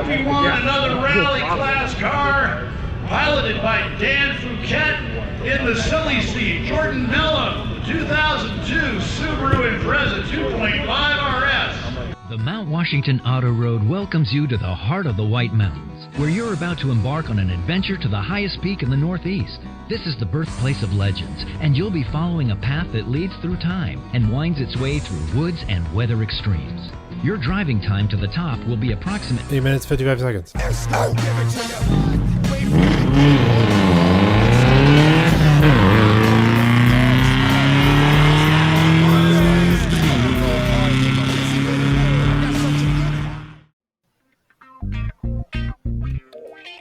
Trophy won, another rally class car, piloted by Dan Fouquette in the silly seat. Jordan Melim, 2002 Subaru Impreza 2.5 RS. The Mount Washington Auto Road welcomes you to the heart of the White Mountains, where you're about to embark on an adventure to the highest peak in the Northeast. This is the birthplace of legends, and you'll be following a path that leads through time and winds its way through woods and weather extremes. Your driving time to the top will be approximately 8 minutes, 55 seconds.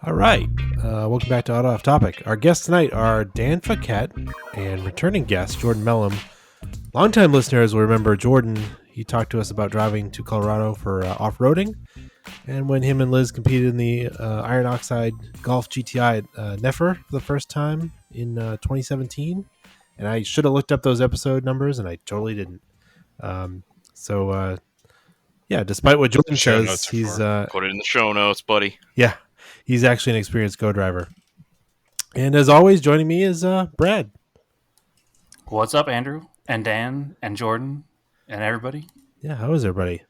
All right. Welcome back to Auto Off Topic. Our guests tonight are Dan Fouquette and returning guest Jordan Melim. Longtime listeners will remember Jordan. He talked to us about driving to Colorado for off-roading, and when him and Liz competed in the Iron Oxide Golf GTi at NEFR for the first time in 2017. And I should have looked up those episode numbers, and I totally didn't. Yeah, despite what Jordan says, he's... Put it in the show notes, buddy. Yeah, he's actually an experienced co-driver. And as always, joining me is Brad. What's up, Andrew and Dan and Jordan and everybody? Yeah, how is everybody?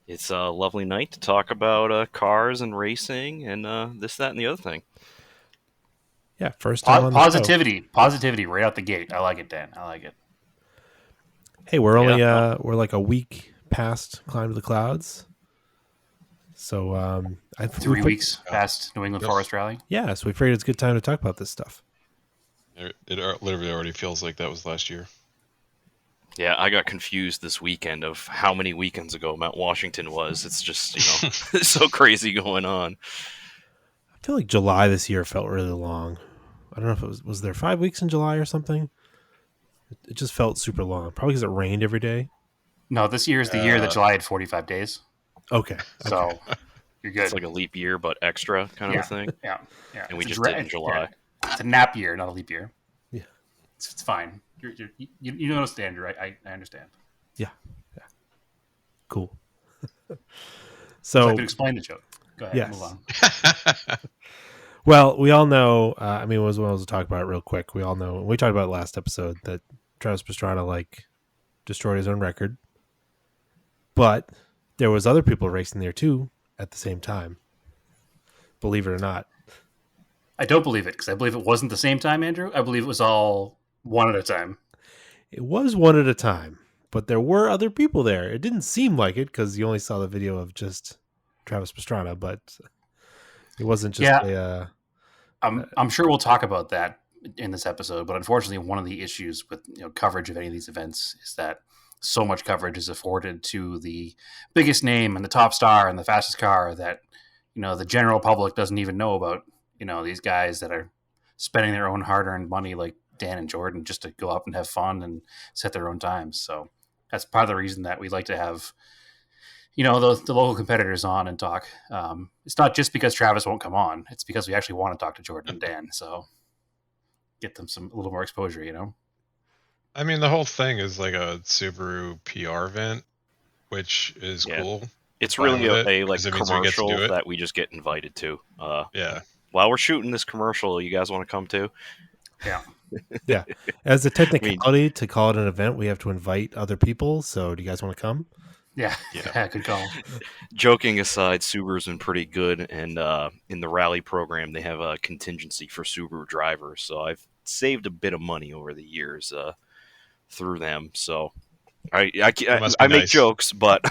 It's a lovely night to talk about cars and racing and this, that, and the other thing. Yeah, first time on the positivity, positivity right out the gate. I like it, Dan. I like it. Hey, we're only we're like a week past Climb to the Clouds. So 3 weeks past New England Forest Rally. Yeah, so we figured it's a good time to talk about this stuff. It literally already feels like that was last year. Yeah, I got confused this weekend of how many weekends ago Mount Washington was. It's just, it's so crazy going on. I feel like July this year felt really long. I don't know if it was there 5 weeks in July or something? It just felt super long. Probably because it rained every day. No, this year is the year that July had 45 days. Okay. So you're good. It's like a leap year, but extra kind of a thing. Yeah. And we just did in July. Yeah. It's a nap year, not a leap year. Yeah. It's fine. You understand, right? I understand. Yeah. Cool. So I could explain the joke. Go ahead. Yes. Move on. Well, we all know, as well as to talk about it real quick, we all know, we talked about it last episode, that Travis Pastrana, destroyed his own record. But there was other people racing there, too, at the same time. Believe it or not. I don't believe it, because I believe it wasn't the same time, Andrew. I believe it was all one at a time. It was one at a time, but there were other people there. It didn't seem like it, because you only saw the video of just Travis Pastrana, but it wasn't just I'm sure we'll talk about that in this episode, but unfortunately one of the issues with coverage of any of these events is that so much coverage is afforded to the biggest name and the top star and the fastest car that the general public doesn't even know about. These guys that are spending their own hard-earned money like Dan and Jordan just to go up and have fun and set their own times. So that's part of the reason that we like to have the local competitors on and talk. It's not just because Travis won't come on. It's because we actually want to talk to Jordan and Dan. So get them a little more exposure, I mean, the whole thing is like a Subaru PR event, which is cool. It's really a commercial that we just get invited to. While we're shooting this commercial, you guys want to come too? Yeah. Yeah. As a technicality to call it an event, we have to invite other people. So do you guys want to come? Yeah, good call. Joking aside, Subaru's been pretty good, and in the rally program, they have a contingency for Subaru drivers. So I've saved a bit of money over the years through them. So I make jokes, but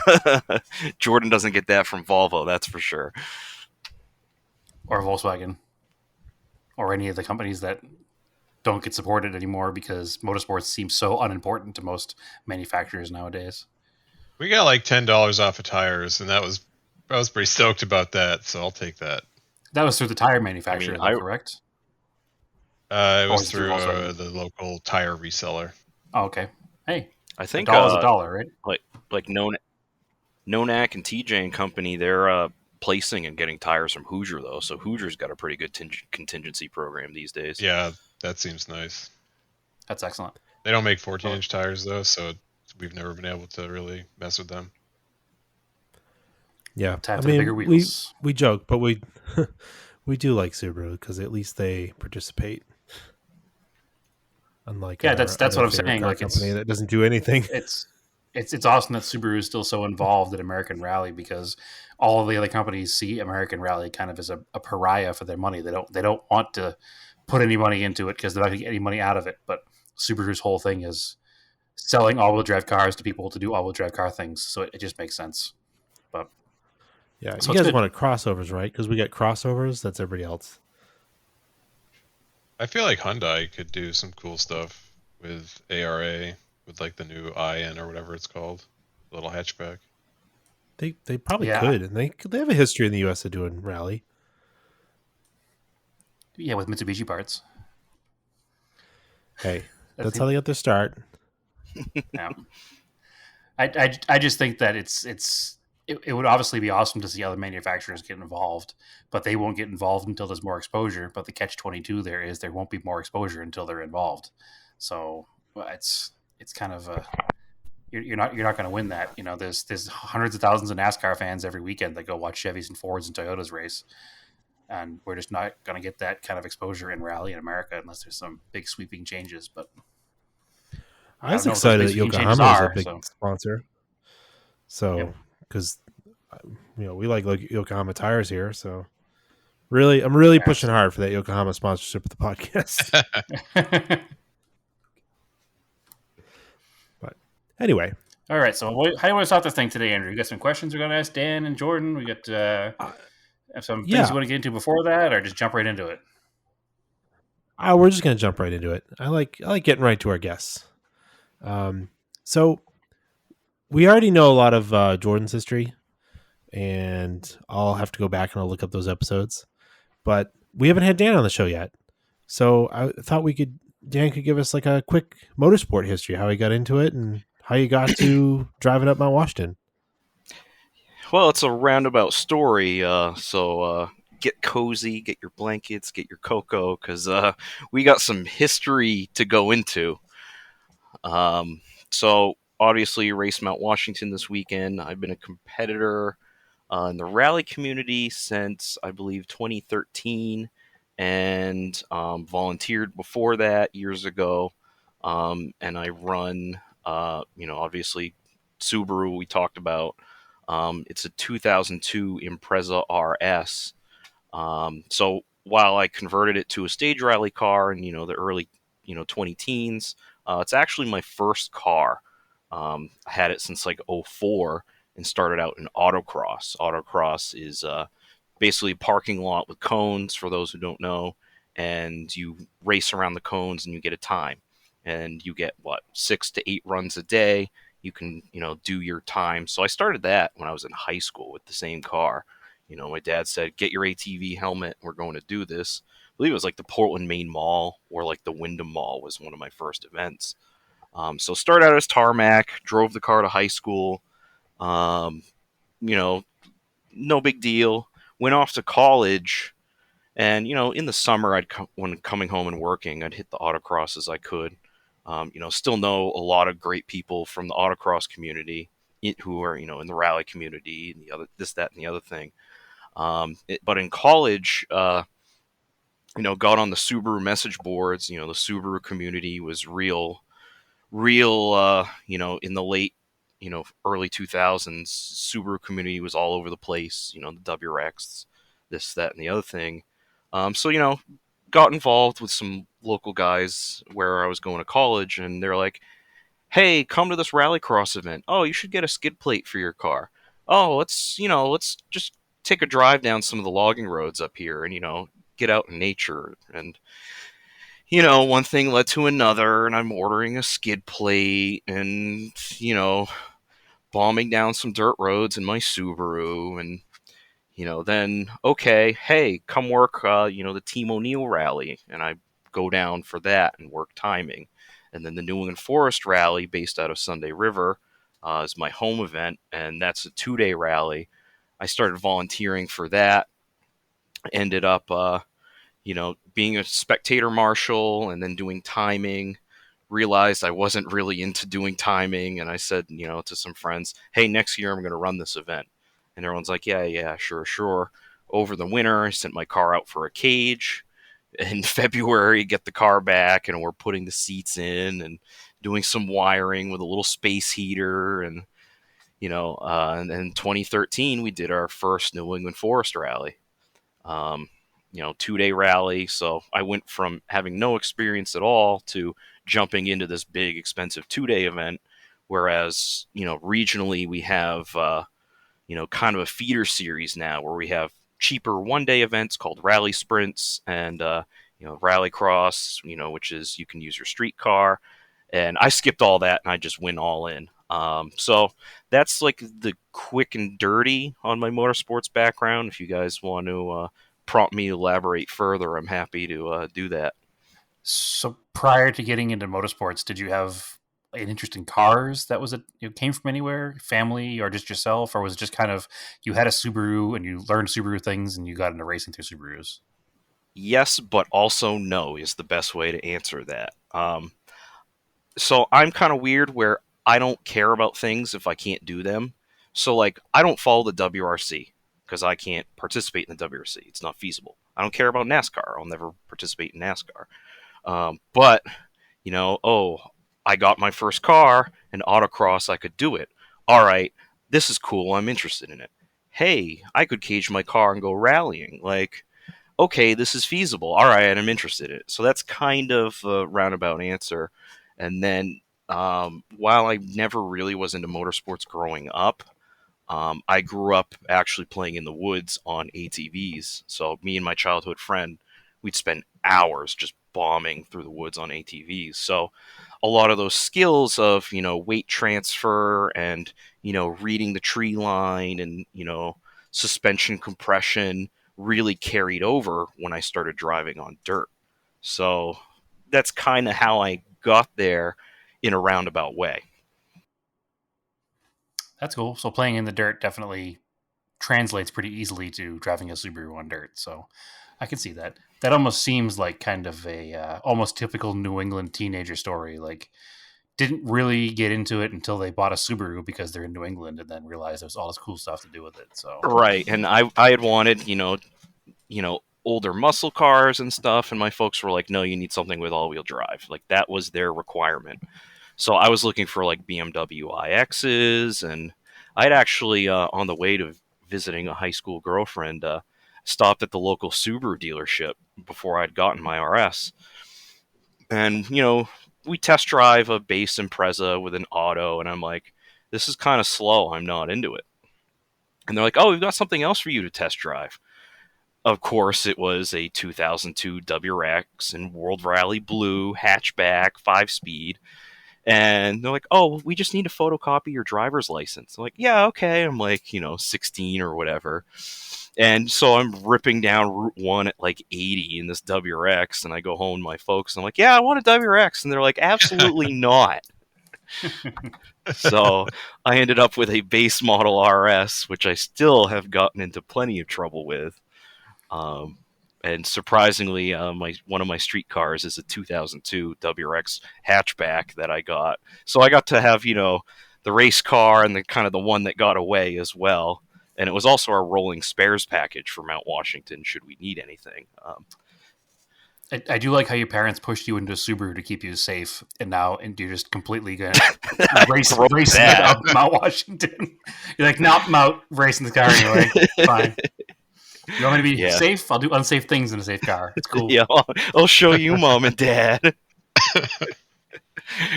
Jordan doesn't get that from Volvo, that's for sure. Or Volkswagen, or any of the companies that don't get supported anymore because motorsports seems so unimportant to most manufacturers nowadays. We got like $10 off of tires, and I was pretty stoked about that, so I'll take that. That was through the tire manufacturer, correct? It was through the local tire reseller. Oh, okay. Hey, I think $1 is $1, right? Like Nonak and TJ and company, they're placing and getting tires from Hoosier though, so Hoosier's got a pretty good contingency program these days. Yeah, that seems nice. That's excellent. They don't make 14-inch tires though, so we've never been able to really mess with them. Yeah, Time I for the bigger mean, wheels. we joke, but we we do like Subaru because at least they participate. Unlike Yeah, our that's other what I'm favorite saying. car Like company that doesn't do anything. it's awesome that Subaru is still so involved in American Rally, because all of the other companies see American Rally kind of as a pariah for their money. They don't want to put any money into it because they're not going to get any money out of it. But Subaru's whole thing is selling all-wheel drive cars to people to do all-wheel drive car things, so it just makes sense. But Yeah, so you it's guys good. wanted crossovers, right? Because we get crossovers. That's everybody else. I feel like Hyundai could do some cool stuff with ARA, with like the new IN or whatever it's called, little hatchback. They probably Yeah. could, and they have a history in the U.S. of doing rally. Yeah, with Mitsubishi parts. Hey, I that's think- how they got their start. Yeah. I just think that it would obviously be awesome to see other manufacturers get involved, but they won't get involved until there's more exposure. But the catch-22 there is there won't be more exposure until they're involved. So it's kind of you're not going to win that. You know, there's hundreds of thousands of NASCAR fans every weekend that go watch Chevys and Fords and Toyotas race, and we're just not going to get that kind of exposure in rally in America unless there's some big sweeping changes. But I was don't know what those excited big that sweeping Yokohama changes is a are, big so. sponsor. So, because we like Yokohama tires here, so really, I'm really pushing hard for that Yokohama sponsorship of the podcast. But anyway, All right. So, how do you want to start this thing today, Andrew? You got some questions we're going to ask Dan and Jordan. We got have some things you want to get into before that, or just jump right into it? We're just going to jump right into it. I like getting right to our guests. So we already know a lot of Jordan's history, and I'll have to go back and I'll look up those episodes. But we haven't had Dan on the show yet, so I thought Dan could give us like a quick motorsport history, how he got into it, and how you got to driving up Mount Washington. Well, it's a roundabout story, so get cozy, get your blankets, get your cocoa, because we got some history to go into. So, obviously, raced Mount Washington this weekend. I've been a competitor in the rally community since, I believe, 2013, and volunteered before that years ago. And I run, obviously, Subaru we talked about. It's a 2002 Impreza RS. So while I converted it to a stage rally car in, the early, 20 teens, it's actually my first car. I had it since like 04 and started out in autocross. Autocross is basically a parking lot with cones, for those who don't know, and you race around the cones and you get a time. And you get, 6 to 8 runs a day. You can, do your time. So I started that when I was in high school with the same car. My dad said, get your ATV helmet. We're going to do this. I believe it was like the Portland Main Mall or like the Wyndham Mall was one of my first events. So started out as tarmac, drove the car to high school. No big deal. Went off to college. And, in the summer, when coming home and working, I'd hit the autocross as I could. Still know a lot of great people from the autocross community who are, in the rally community and the other, this, that, and the other thing. But in college, got on the Subaru message boards. The Subaru community was real, in the late, early 2000s. Subaru community was all over the place. The WRX, this, that, and the other thing. So, got involved with some local guys where I was going to college, and they're like, hey, come to this rallycross event. Oh, you should get a skid plate for your car. Oh, let's just take a drive down some of the logging roads up here and, get out in nature. And, one thing led to another, and I'm ordering a skid plate and, bombing down some dirt roads in my Subaru. And, then, okay, hey, come work, the Team O'Neill rally. And I go down for that and work timing. And then the New England Forest Rally, based out of Sunday River, is my home event, and that's a 2-day rally. I started volunteering for that. Ended up, being a spectator marshal and then doing timing. Realized I wasn't really into doing timing, and I said, to some friends, hey, next year I'm going to run this event. And everyone's like, yeah, sure. Over the winter, I sent my car out for a cage. In February, get the car back, and we're putting the seats in and doing some wiring with a little space heater. And, and in 2013, we did our first New England Forest Rally. 2-day rally. So I went from having no experience at all to jumping into this big, expensive 2-day event. Whereas, regionally we have, kind of a feeder series now where we have cheaper 1-day events called rally sprints and, rally cross, which is you can use your street car. And I skipped all that and I just went all in. So that's like the quick and dirty on my motorsports background. If you guys want to prompt me to elaborate further, I'm happy to do that. So prior to getting into motorsports, did you have an interest in cars that came from anywhere, family, or just yourself? Or was it just kind of you had a Subaru and you learned Subaru things and you got into racing through Subarus? Yes, but also no is the best way to answer that. So I'm kind of weird where I don't care about things if I can't do them. So, like, I don't follow the WRC because I can't participate in the WRC. It's not feasible. I don't care about NASCAR. I'll never participate in NASCAR. But, I got my first car, and autocross, I could do it. All right, this is cool. I'm interested in it. Hey, I could cage my car and go rallying. Like, okay, this is feasible. All right, I'm interested in it. So that's kind of a roundabout answer. And then while I never really was into motorsports growing up, I grew up actually playing in the woods on ATVs. So me and my childhood friend, we'd spend hours just bombing through the woods on ATVs. So a lot of those skills of, weight transfer and, reading the tree line and, suspension compression really carried over when I started driving on dirt. So that's kind of how I got there in a roundabout way. That's cool. So playing in the dirt definitely translates pretty easily to driving a Subaru on dirt. So I can see that. That almost seems like kind of a almost typical New England teenager story. Like, didn't really get into it until they bought a Subaru because they're in New England, and then realized there's all this cool stuff to do with it. So right, and I had wanted older muscle cars and stuff, and my folks were like, no, you need something with all-wheel drive. Like, that was their requirement. So I was looking for like BMW iXs, and I'd actually on the way to visiting a high school girlfriend, stopped at the local Subaru dealership before I'd gotten my RS. And, we test drive a base Impreza with an auto, and I'm like, this is kind of slow. I'm not into it. And they're like, oh, we've got something else for you to test drive. Of course, it was a 2002 WRX in World Rally Blue, hatchback, 5-speed. And they're like, oh, we just need to photocopy your driver's license. I'm like, yeah, okay. I'm like, 16 or whatever. And so I'm ripping down Route 1 at like 80 in this WRX, and I go home to my folks, and I'm like, yeah, I want a WRX. And they're like, absolutely not. So I ended up with a base model RS, which I still have gotten into plenty of trouble with. And surprisingly, one of my street cars is a 2002 WRX hatchback that I got. So I got to have, the race car and the kind of the one that got away as well. And it was also our rolling spares package for Mount Washington, should we need anything. I do like how your parents pushed you into a Subaru to keep you safe, and you're just completely going to race it up Mount Washington. You're like, nope, I'm out racing the car anyway. Fine. You want me to be safe? I'll do unsafe things in a safe car. It's cool. Yeah, I'll show you, Mom and Dad.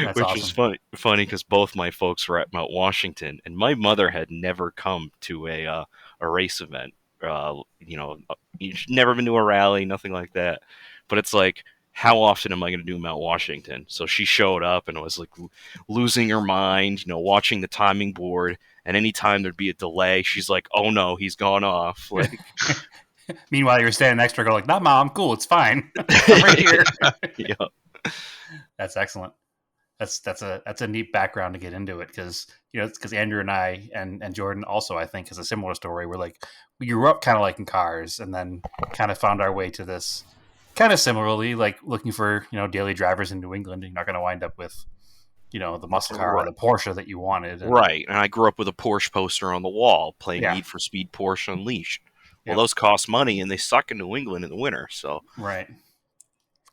That's Which awesome. is funny because both my folks were at Mount Washington, and my mother had never come to a race event. She'd never been to a rally, nothing like that. But it's like, how often am I going to do Mount Washington? So she showed up and was like losing her mind, watching the timing board. And anytime there'd be a delay, she's like, "Oh no, he's gone off." Like, meanwhile, you're standing next to her, going like, "Nah, Mom, I'm cool. It's fine. I'm right here." Yeah. That's excellent. That's a neat background to get into it, because because Andrew and I and Jordan also, I think, has a similar story. We're like, we grew up kind of liking cars, and then kind of found our way to this kind of similarly, like looking for daily drivers in New England. You're not going to wind up with the muscle car or the Porsche that you wanted. Right. And I grew up with a Porsche poster on the wall playing Yeah. Need for Speed Porsche Unleashed. Well, Yep. those cost money and they suck in New England in the winter. So Right.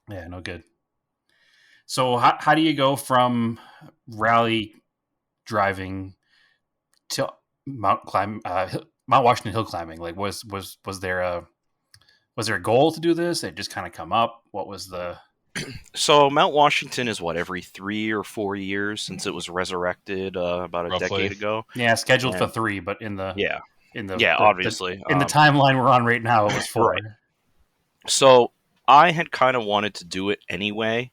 Yeah, no good. So how do you go from rally driving to Mount Washington hill climbing? Like, was there a goal to do this? It just kind of come up. What was the? So Mount Washington is what, every 3 or 4 years since it was resurrected about a Roughly. decade ago. Yeah, scheduled for 3, but in the obviously in the timeline we're on right now, it was 4. Right. So I had kind of wanted to do it anyway.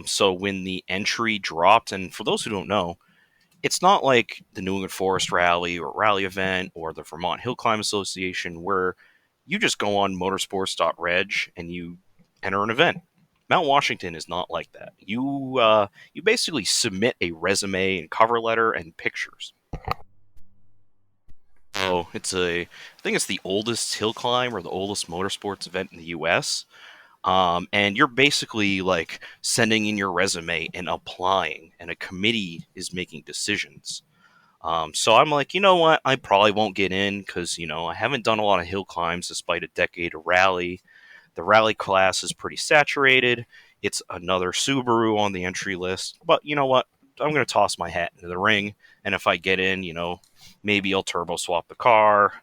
So when the entry dropped, and for those who don't know, it's not like the New England Forest Rally or Rally Event or the Vermont Hill Climb Association where you just go on motorsports.reg and you enter an event. Mount Washington is not like that. You basically submit a resume and cover letter and pictures. So I think it's the oldest hill climb or the oldest motorsports event in the U.S. And you're basically like sending in your resume and applying, and a committee is making decisions. So I'm like, you know what? I probably won't get in because, I haven't done a lot of hill climbs despite a decade of rally. The rally class is pretty saturated. It's another Subaru on the entry list. But you know what? I'm going to toss my hat into the ring. And if I get in, maybe I'll turbo swap the car,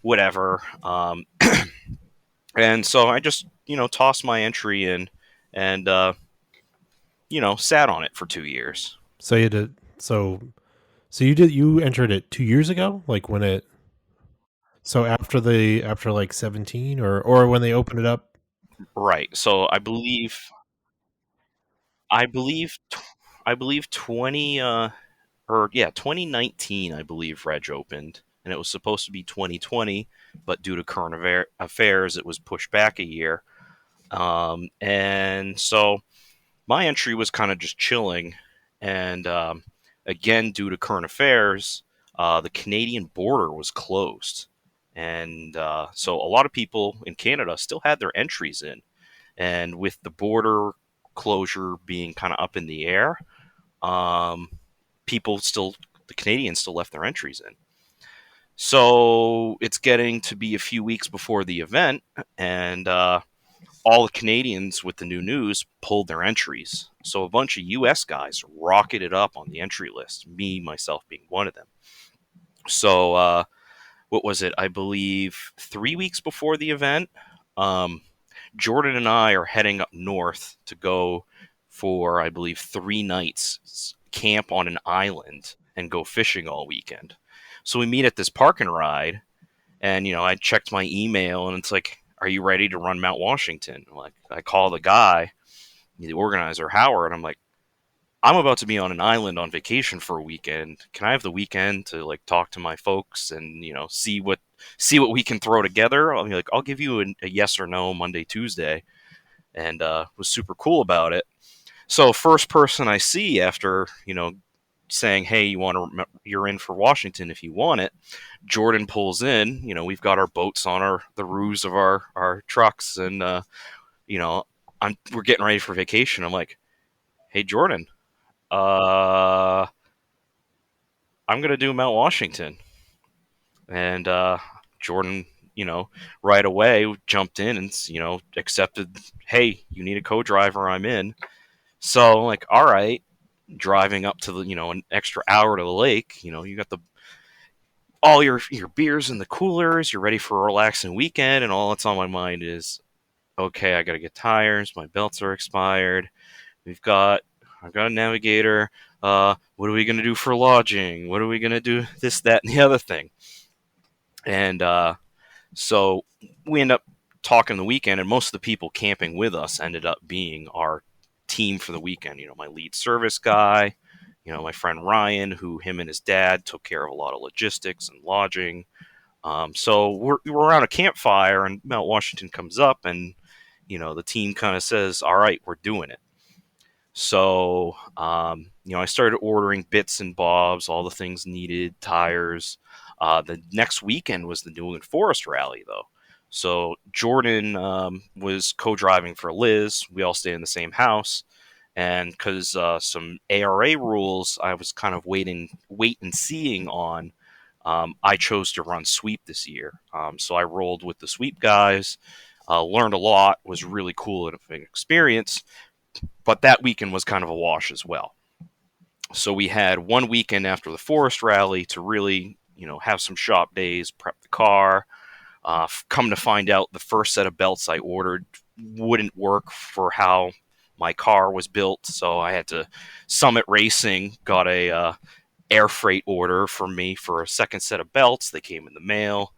whatever. And so I just, tossed my entry in and, sat on it for 2 years. So you entered it 2 years ago? Like when it... So after like 17 or when they opened it up? Right. So I believe 2019, I believe Reg opened, and it was supposed to be 2020, but due to current affairs, it was pushed back a year. And so my entry was kind of just chilling, and again, due to current affairs, the Canadian border was closed. And so a lot of people in Canada still had their entries in. And with the border closure being kind of up in the air, the Canadians still left their entries in. So it's getting to be a few weeks before the event, and all the Canadians with the new news pulled their entries. So a bunch of U.S. guys rocketed up on the entry list, me, myself being one of them. So what was it? I believe 3 weeks before the event, Jordan and I are heading up north to go for, I believe, 3 nights, camp on an island and go fishing all weekend. So we meet at this park and ride, and, I checked my email, and it's like, are you ready to run Mount Washington? I call the guy, the organizer, Howard, I'm like, I'm about to be on an island on vacation for a weekend. Can I have the weekend to talk to my folks and see what we can throw together? I'll give you a yes or no Monday, Tuesday, and was super cool about it. So first person I see after saying, hey, you're in for Washington if you want it, Jordan pulls in. We've got our boats on the roofs of our trucks, and we're getting ready for vacation. I'm like, hey, Jordan. I'm gonna do Mount Washington, and Jordan, right away jumped in and accepted. Hey, you need a co-driver, I'm in. So all right, driving up to the an extra hour to the lake. You got all your beers in the coolers. You're ready for a relaxing weekend, and all that's on my mind is, okay, I gotta get tires. My belts are expired. I've got a navigator. What are we going to do for lodging? What are we going to do? This, that, and the other thing. And so we end up talking the weekend, and most of the people camping with us ended up being our team for the weekend. My lead service guy, my friend Ryan, who him and his dad took care of a lot of logistics and lodging. So we're around a campfire, and Mount Washington comes up, and the team kind of says, all right, we're doing it. So, I started ordering bits and bobs, all the things needed, tires. The next weekend was the New England Forest Rally, though. So Jordan was co-driving for Liz. We all stayed in the same house. And because some ARA rules I was kind of wait and seeing on, I chose to run sweep this year. So I rolled with the sweep guys, learned a lot, was really cool experience, but that weekend was kind of a wash as well. So we had one weekend after the Forest Rally to really, have some shop days, prep the car. Come to find out, the first set of belts I ordered wouldn't work for how my car was built, so I had to Summit Racing got a air freight order for me for a second set of belts. They came in the mail.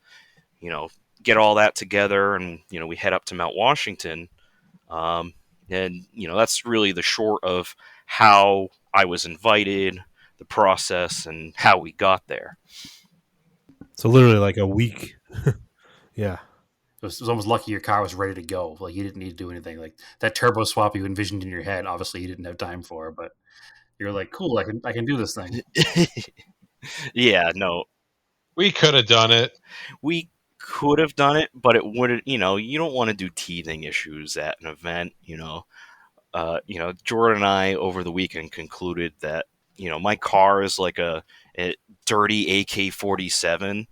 Get all that together, and we head up to Mount Washington. And that's really the short of how I was invited, the process, and how we got there. So literally like a week. Yeah. It was almost lucky your car was ready to go. Like you didn't need to do anything. Like that turbo swap you envisioned in your head, obviously you didn't have time for, but you're like, cool, I can do this thing. Yeah, no. We could have done it. We could have done it, but it wouldn't, you don't want to do teething issues at an event, Jordan and I over the weekend concluded that, my car is like a dirty AK-47.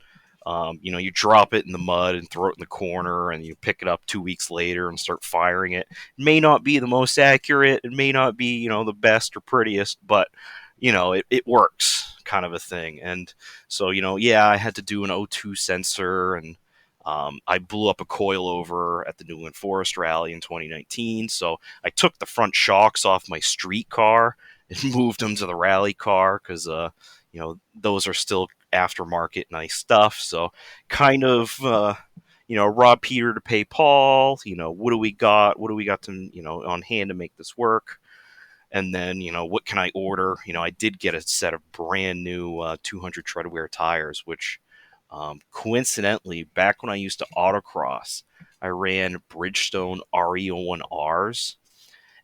You drop it in the mud and throw it in the corner, and you pick it up 2 weeks later and start firing it. It may not be the most accurate. It may not be, the best or prettiest, but, it works, kind of a thing. And so, I had to do an O2 sensor, and I blew up a coilover at the New England Forest Rally in 2019. So I took the front shocks off my street car and moved them to the rally car because, those are still aftermarket nice stuff. So kind of, rob Peter to pay Paul. What do we got? What do we got to, on hand to make this work? And then, what can I order? I did get a set of brand new 200 treadwear tires, which coincidentally, back when I used to autocross, I ran Bridgestone RE01Rs.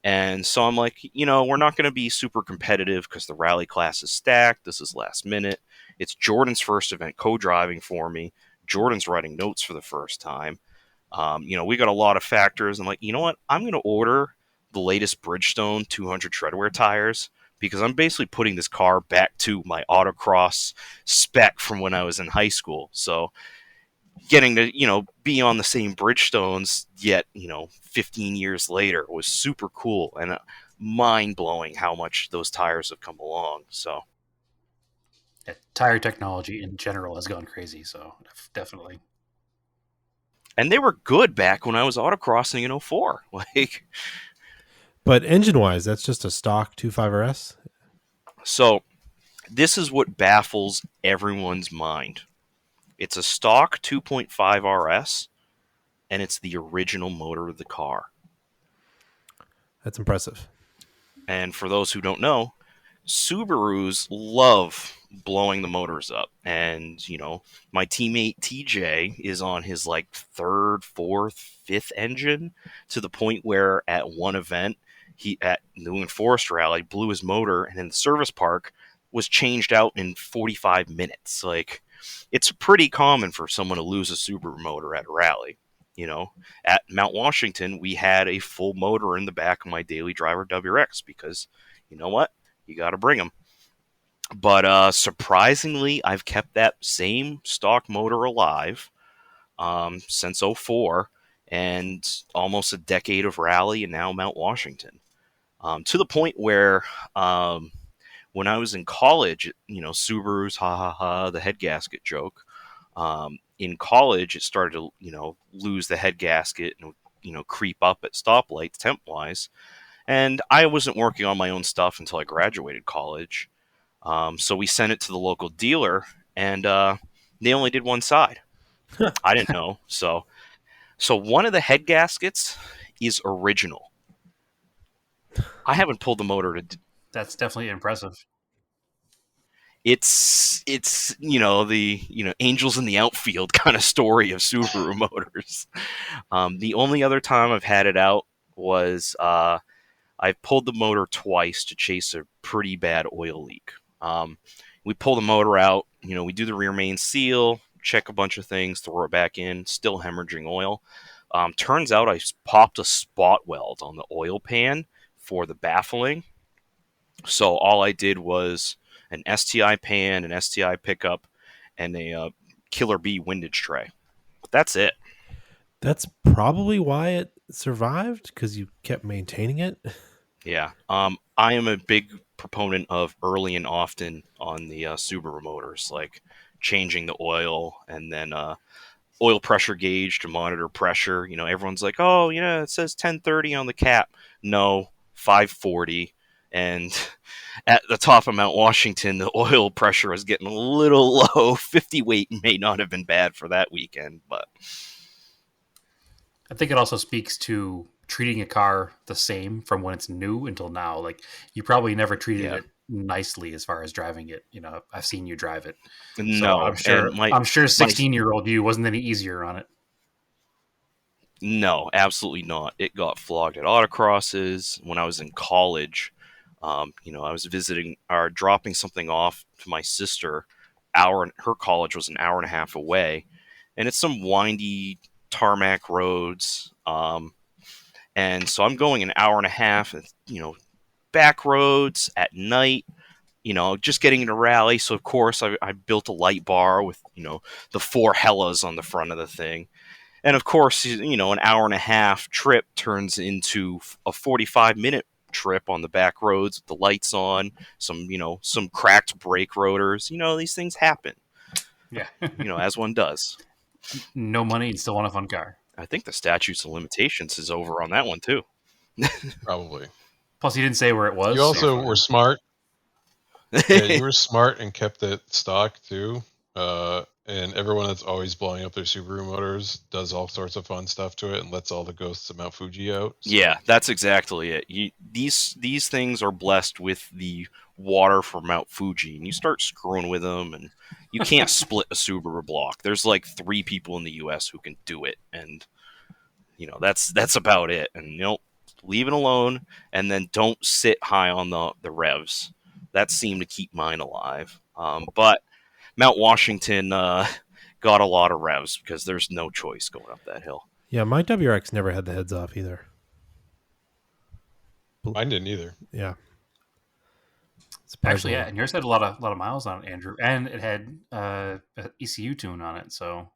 And so I'm like, we're not going to be super competitive because the rally class is stacked. This is last minute. It's Jordan's first event co-driving for me. Jordan's writing notes for the first time. We got a lot of factors. I'm like, you know what? I'm going to order the latest Bridgestone 200 treadwear tires because I'm basically putting this car back to my autocross spec from when I was in high school. So getting to, be on the same Bridgestones yet, 15 years later was super cool and mind-blowing how much those tires have come along. So Yeah, tire technology in general has gone crazy, so definitely. And they were good back when I was autocrossing in 04. But engine-wise, that's just a stock 2.5 RS? So this is what baffles everyone's mind. It's a stock 2.5 RS, and it's the original motor of the car. That's impressive. And for those who don't know, Subarus love blowing the motors up. And, my teammate TJ is on his third, fourth, fifth engine to the point where at one event, he at New England Forest Rally blew his motor and in the service park was changed out in 45 minutes. It's pretty common for someone to lose a Subaru motor at a rally. At Mount Washington, we had a full motor in the back of my daily driver WRX because, you know what? You got to bring them. But surprisingly, I've kept that same stock motor alive since 04 and almost a decade of rally and now Mount Washington. To the point where when I was in college, Subarus, ha ha ha, the head gasket joke. In college, it started to, lose the head gasket and, creep up at stoplights temp-wise. And I wasn't working on my own stuff until I graduated college. So we sent it to the local dealer, and they only did one side. I didn't know. So one of the head gaskets is original. I haven't pulled the motor to... That's definitely impressive. It's the angels in the outfield kind of story of Subaru motors. The only other time I've had it out was I've pulled the motor twice to chase a pretty bad oil leak. We pull the motor out, we do the rear main seal, check a bunch of things, throw it back in, still hemorrhaging oil. Turns out I popped a spot weld on the oil pan for the baffling. So all I did was an STI pan, an STI pickup, and a Killer Bee windage tray. That's it. That's probably why it survived, because you kept maintaining it. Yeah. I am a big proponent of early and often on the Subaru motors, like changing the oil and then oil pressure gauge to monitor pressure. You know, everyone's like, oh, it says 1030 on the cap. No, 540. And at the top of Mount Washington, the oil pressure was getting a little low. 50 weight may not have been bad for that weekend, but I think it also speaks to treating a car the same from when it's new until now. Like, you probably never treated it nicely as far as driving it. I've seen you drive it. No, so I'm sure 16-year-old you wasn't any easier on it. No, absolutely not. It got flogged at autocrosses. When I was in college, I was visiting or dropping something off to my sister. Her college was an hour and a half away, and it's some windy tarmac roads. And so I'm going an hour and a half, back roads at night, just getting into rally. So of course I built a light bar with, the 4 Hellas on the front of the thing. And of course, an hour and a half trip turns into a 45-minute trip on the back roads with the lights on, some cracked brake rotors. These things happen. Yeah. As one does. No money and still want a fun car. I think the statutes of limitations is over on that one too. Probably. Plus, you didn't say where it was. You also were smart. Yeah, you were smart and kept it stock too. And everyone that's always blowing up their Subaru motors does all sorts of fun stuff to it and lets all the ghosts of Mount Fuji out. So. Yeah, that's exactly it. These things are blessed with the water from Mount Fuji, and you start screwing with them, and you can't split a Subaru block. There's like 3 people in the U.S. who can do it, and that's about it. And leave it alone, and then don't sit high on the revs. That seemed to keep mine alive. But Mount Washington got a lot of revs because there's no choice going up that hill. Yeah, my WRX never had the heads off either. Mine didn't either. Yeah. Actually, yeah, and yours had a lot of miles on it, Andrew, and it had an ECU tune on it, so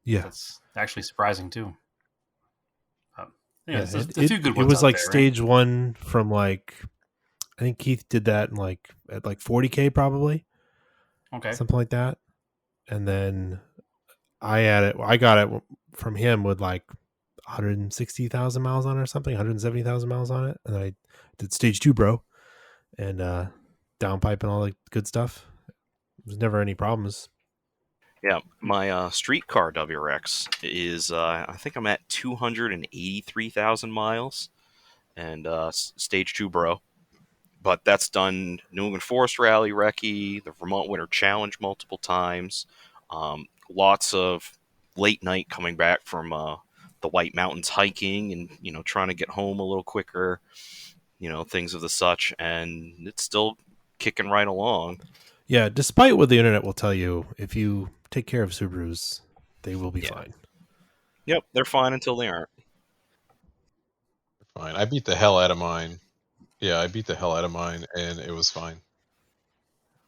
yeah, that's actually surprising too. Yeah, a few good ones. It was like there, stage right? 1 from I think Keith did that at 40K probably. Okay, something like that, and then I got it from him with 160,000 miles on it or something, 170,000 miles on it, and then I did stage 2, bro. And downpipe and all the good stuff. There's never any problems. Yeah, my streetcar WRX is, I think I'm at 283,000 miles, and stage 2, bro. But that's done New England Forest Rally Recce, the Vermont Winter Challenge multiple times, lots of late night coming back from the White Mountains hiking and, trying to get home a little quicker. Things of the such, and it's still kicking right along. Yeah, despite what the internet will tell you, if you take care of Subarus, they will be fine. Yep, they're fine until they aren't. Fine. I beat the hell out of mine. Yeah, I beat the hell out of mine, and it was fine.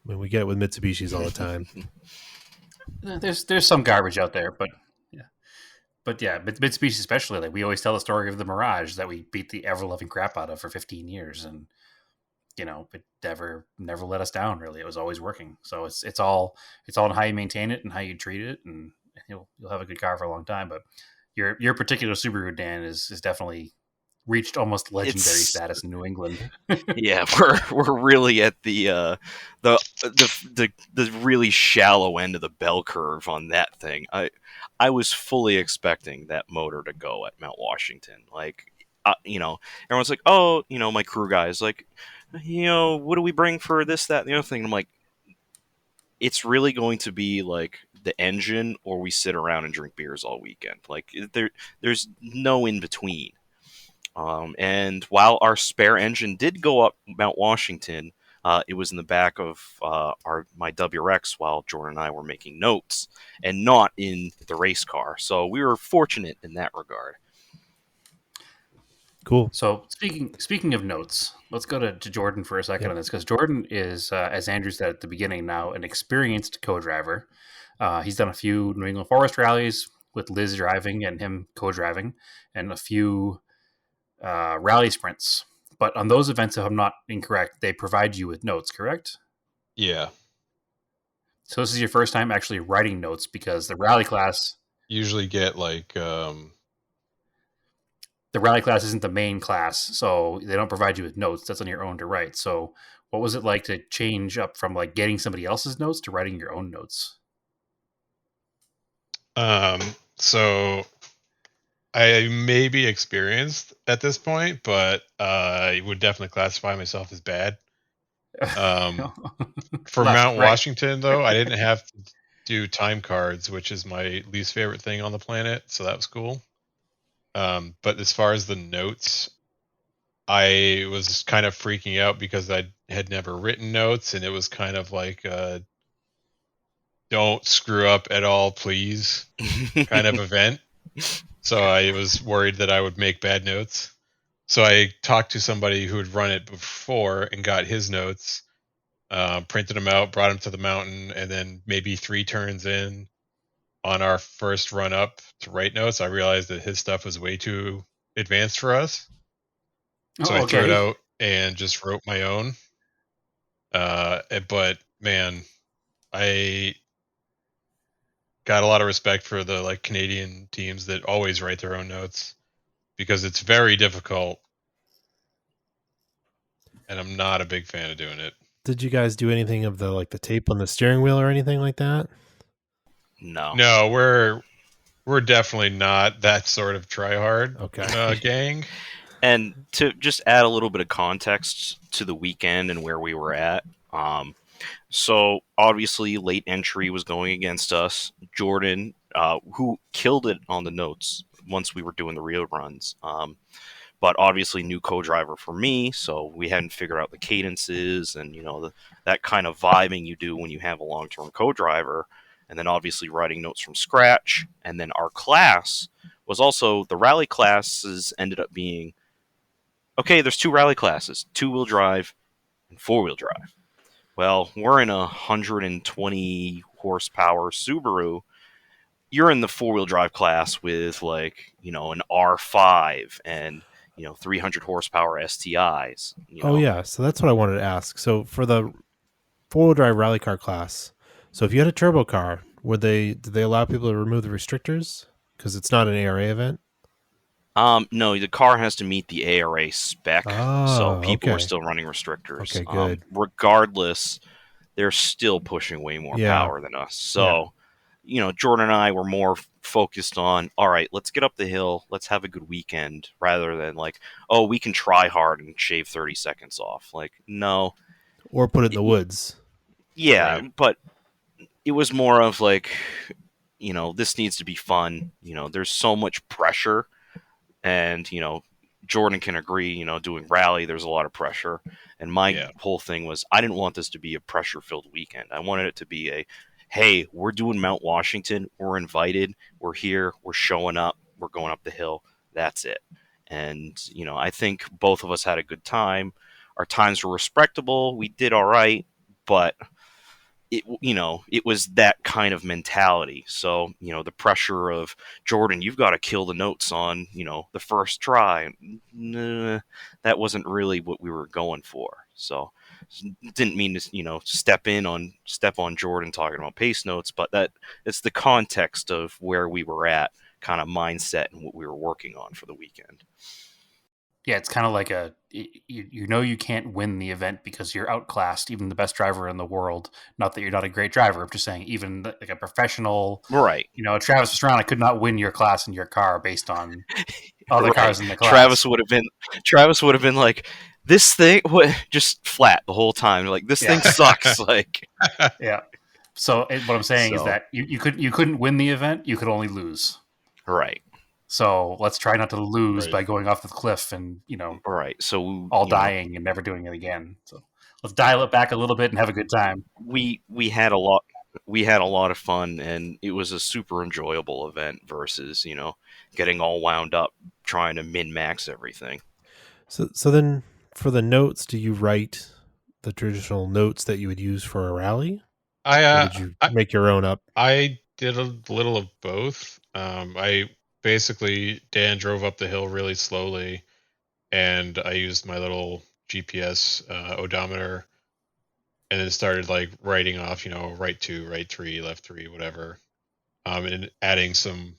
I mean, we get it with Mitsubishis all the time. There's some garbage out there, but Mitsubishi especially, we always tell the story of the Mirage that we beat the ever-loving crap out of for 15 years, and it never let us down. Really, it was always working. So it's all in how you maintain it and how you treat it, and you'll have a good car for a long time. But your particular Subaru, Dan, is definitely reached almost legendary status in New England. Yeah, we're really at the really shallow end of the bell curve on that thing. I was fully expecting that motor to go at Mount Washington. Everyone's like, oh, my crew guys, what do we bring for this, that, and the other thing? And I'm like, it's really going to be the engine, or we sit around and drink beers all weekend. There's no in between. And while our spare engine did go up Mount Washington, it was in the back of my WRX while Jordan and I were making notes, and not in the race car. So we were fortunate in that regard. Cool. So speaking of notes, let's go to Jordan for a second on this, because Jordan is, as Andrew said at the beginning, now an experienced co-driver. He's done a few New England Forest rallies with Liz driving and him co-driving, and a few rally sprints. But on those events, if I'm not incorrect, they provide you with notes, correct? Yeah. So this is your first time actually writing notes, because the rally class Usually get like the rally class isn't the main class, so they don't provide you with notes. That's on your own to write. So what was it like to change up from like getting somebody else's notes to writing your own notes? So I may be experienced at this point, but I would definitely classify myself as bad. For Mount Washington, though, I didn't have to do time cards, which is my least favorite thing on the planet, so that was cool. But as far as the notes, I was kind of freaking out because I had never written notes, and it was kind of like don't screw up at all, please kind of event. So I was worried that I would make bad notes. So I talked to somebody who had run it before and got his notes, printed them out, brought them to the mountain, and then maybe 3 turns in on our first run up to write notes, I realized that his stuff was way too advanced for us. So I threw it out and just wrote my own. But man, I got a lot of respect for the like Canadian teams that always write their own notes, because it's very difficult, and I'm not a big fan of doing it. Did you guys do anything of the like the tape on the steering wheel or anything like that? No, we're definitely not that sort of try-hard gang. And to just add a little bit of context to the weekend and where we were at, so obviously late entry was going against us. Jordan, who killed it on the notes once we were doing the real runs, but obviously new co-driver for me, so we hadn't figured out the cadences and that kind of vibing you do when you have a long-term co-driver. And then obviously writing notes from scratch. And then our class was also, the rally classes ended up being, okay, there's 2 rally classes, 2-wheel drive and 4-wheel drive. Well, we're in a 120 horsepower Subaru. You're in the 4-wheel drive class with like, an R5 and, 300 horsepower STIs. Oh yeah. So that's what I wanted to ask. So for the 4-wheel drive rally car class, so if you had a turbo car, did they allow people to remove the restrictors? Because it's not an ARA event? No, the car has to meet the ARA spec, so people are still running restrictors. Okay, good. Regardless, they're still pushing way more power than us. So, Jordan and I were more focused on, all right, let's get up the hill, let's have a good weekend, rather than like, oh, we can try hard and shave 30 seconds off. Like, no. Or put it in the woods. Yeah, right. But it was more of like, this needs to be fun. There's so much pressure. And, Jordan can agree, doing rally, there's a lot of pressure. And my whole thing was, I didn't want this to be a pressure-filled weekend. I wanted it to be hey, we're doing Mount Washington. We're invited. We're here. We're showing up. We're going up the hill. That's it. And, I think both of us had a good time. Our times were respectable. We did all right. But it was that kind of mentality. So, the pressure of Jordan, you've got to kill the notes on, the first try. Nah, that wasn't really what we were going for. So, didn't mean to, step on Jordan talking about pace notes, but it's the context of where we were at, kind of mindset and what we were working on for the weekend. Yeah, it's kind of like you can't win the event because you're outclassed, even the best driver in the world. Not that you're not a great driver. I'm just saying, even like a professional, right? Travis Pastrana could not win your class in your car based on other cars in the class. Travis would have been like, this thing, just flat the whole time. Like, this thing sucks. Like, yeah. So what I'm saying is that you couldn't win the event. You could only lose. Right. So let's try not to lose by going off the cliff and, right. So all dying and never doing it again. So let's dial it back a little bit and have a good time. We had a lot of fun, and it was a super enjoyable event versus, getting all wound up trying to min-max everything. So then for the notes, do you write the traditional notes that you would use for a rally? I Or uh, did you I make your own up? I did a little of both. I basically Dan drove up the hill really slowly, and I used my little GPS odometer, and then started like writing off, right two, right three, left three, whatever, and adding some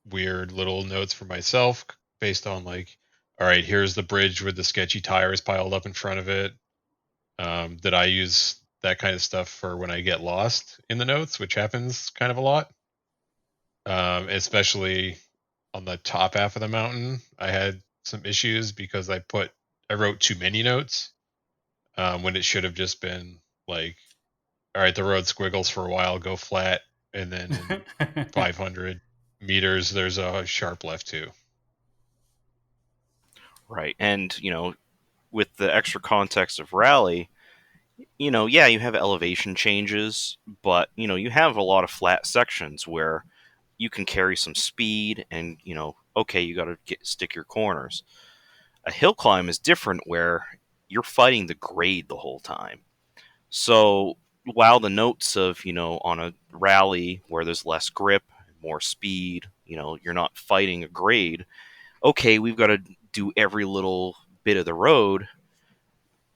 weird little notes for myself based on like, all right, here's the bridge with the sketchy tires piled up in front of it. That I use that kind of stuff for when I get lost in the notes, which happens kind of a lot. Especially on the top half of the mountain, I had some issues because I wrote too many notes when it should have just been like, all right, the road squiggles for a while, go flat, and then in 500 meters, there's a sharp left too. Right. And, with the extra context of rally, yeah, you have elevation changes, but, you have a lot of flat sections where you can carry some speed and, okay, you got to stick your corners. A hill climb is different where you're fighting the grade the whole time. So while the notes of, on a rally where there's less grip, more speed, you're not fighting a grade, okay, we've got to do every little bit of the road.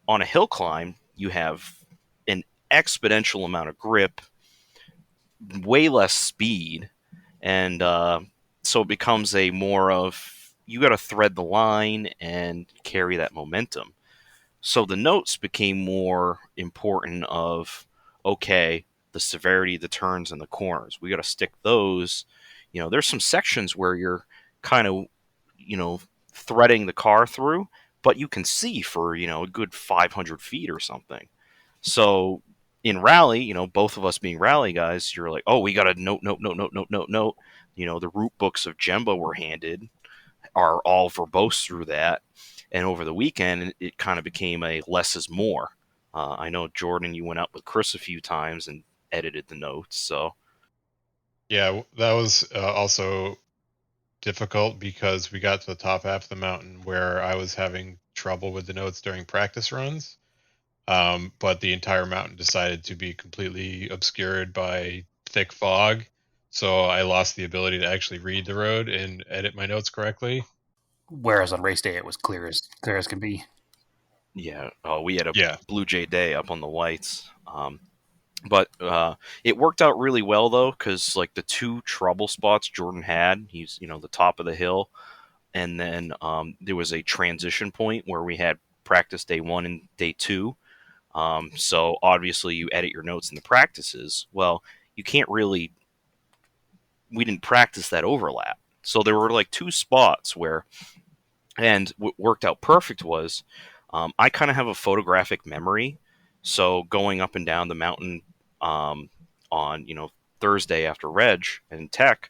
On a hill climb, you have an exponential amount of grip, way less speed, and so it becomes a more of you got to thread the line and carry that momentum. So the notes became more important of, okay, the severity of the turns and the corners. We got to stick those. There's some sections where you're kind of, threading the car through, but you can see for, a good 500 feet or something. So in rally, both of us being rally guys, you're like, oh, we got to note, note, note, note, note, note, note. The route books of Jemba were handed are all verbose through that. And over the weekend, it kind of became a less is more. I know, Jordan, you went out with Chris a few times and edited the notes. So Yeah, that was also difficult because we got to the top half of the mountain where I was having trouble with the notes during practice runs. But the entire mountain decided to be completely obscured by thick fog. So I lost the ability to actually read the road and edit my notes correctly. Whereas on race day, it was clear as can be. yeah, we had a Yeah. Blue Jay day up on the whites. But it worked out really well, though, because like the two trouble spots Jordan had, he's, the top of the hill. And then there was a transition point where we had practice day 1 and day 2. So obviously you edit your notes in the practices. Well, you can't really, we didn't practice that overlap. So there were like 2 spots where, and what worked out perfect was I kind of have a photographic memory. So going up and down the mountain on, Thursday after Reg and Tech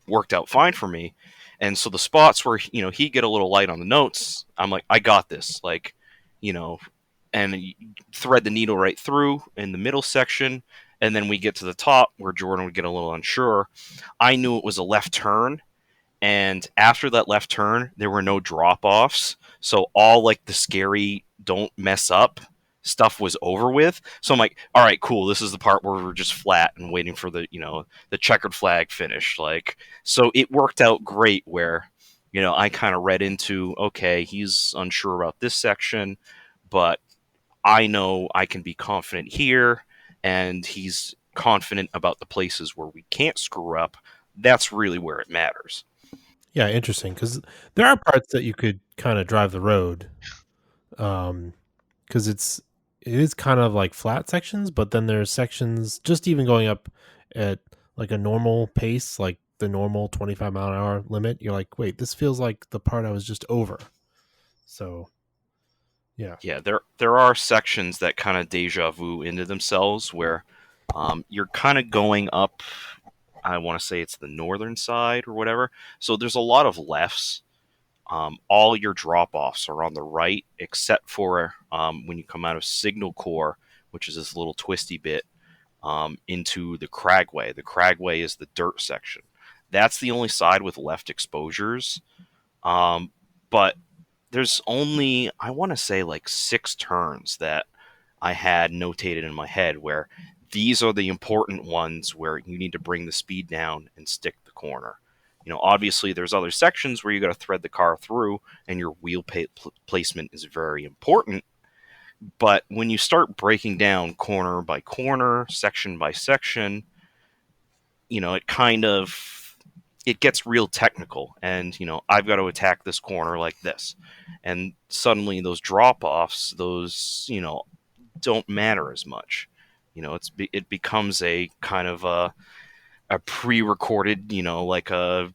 worked out fine for me. And so the spots where, he'd get a little light on the notes, I'm like, I got this. Like, and you thread the needle right through in the middle section. And then we get to the top where Jordan would get a little unsure. I knew it was a left turn. And after that left turn, there were no drop-offs. So all like the scary don't mess up stuff was over with. So I'm like, all right, cool. This is the part where we're just flat and waiting for the, the checkered flag finish. Like, so it worked out great where, I kind of read into, okay, he's unsure about this section, but I know I can be confident here, and he's confident about the places where we can't screw up. That's really where it matters. Yeah, interesting, because there are parts that you could kind of drive the road, because it is kind of like flat sections, but then there's sections just even going up at like a normal pace, like the normal 25-mile-an-hour limit. You're like, wait, this feels like the part I was just over. So, yeah. Yeah, there are sections that kind of deja vu into themselves where you're kind of going up. I want to say it's the northern side or whatever. So there's a lot of lefts. All your drop-offs are on the right, except for when you come out of Signal Corps, which is this little twisty bit, into the Cragway. The Cragway is the dirt section. That's the only side with left exposures. But there's only, I want to say, like 6 turns that I had notated in my head where these are the important ones where you need to bring the speed down and stick the corner. Obviously there's other sections where you got to thread the car through and your wheel placement is very important. But when you start breaking down corner by corner, section by section, it gets real technical. And, I've got to attack this corner like this. And suddenly those drop-offs, don't matter as much. It becomes a kind of a pre-recorded, like an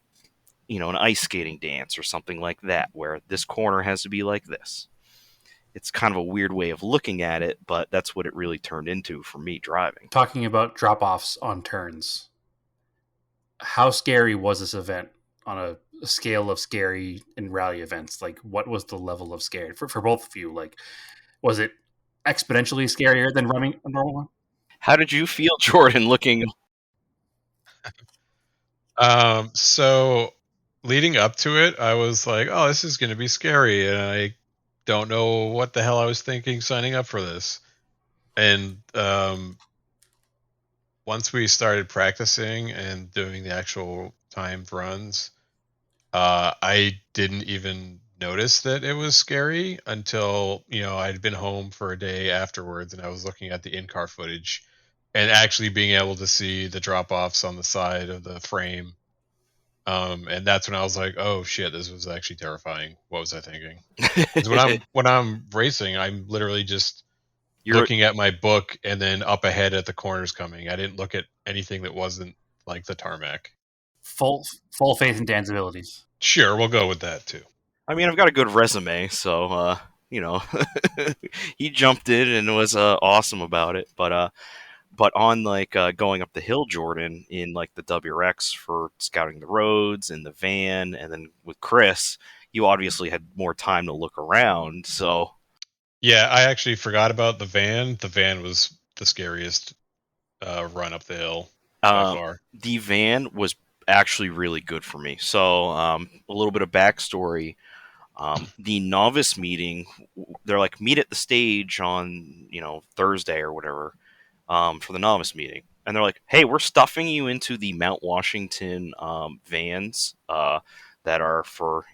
ice skating dance or something like that, where this corner has to be like this. It's kind of a weird way of looking at it, but that's what it really turned into for me driving. Talking about drop-offs on turns, how scary was this event on a scale of scary in rally events? Like, what was the level of scary for both of you? Like, was it exponentially scarier than running a normal one? How did you feel, Jordan, looking? So leading up to it, I was like, oh, this is going to be scary. And I don't know what the hell I was thinking signing up for this. And once we started practicing and doing the actual timed runs, I didn't even notice that it was scary until, I'd been home for a day afterwards and I was looking at the in-car footage and actually being able to see the drop-offs on the side of the frame. And that's when I was like, oh shit, this was actually terrifying. What was I thinking? 'Cause when I'm racing, I'm literally just looking at my book and then up ahead at the corners coming. I didn't look at anything that wasn't like the tarmac. Full faith in Dan's abilities. Sure, we'll go with that too. I mean, I've got a good resume, so he jumped in and was awesome about it. But on going up the hill, Jordan, in like the WRX for scouting the roads and the van, and then with Chris, you obviously had more time to look around. So yeah, I actually forgot about the van. The van was the scariest run up the hill by far. The van was actually really good for me. So a little bit of backstory. The novice meeting, they're like, meet at the stage on, Thursday or whatever, for the novice meeting. And they're like, hey, we're stuffing you into the Mount Washington vans that are for,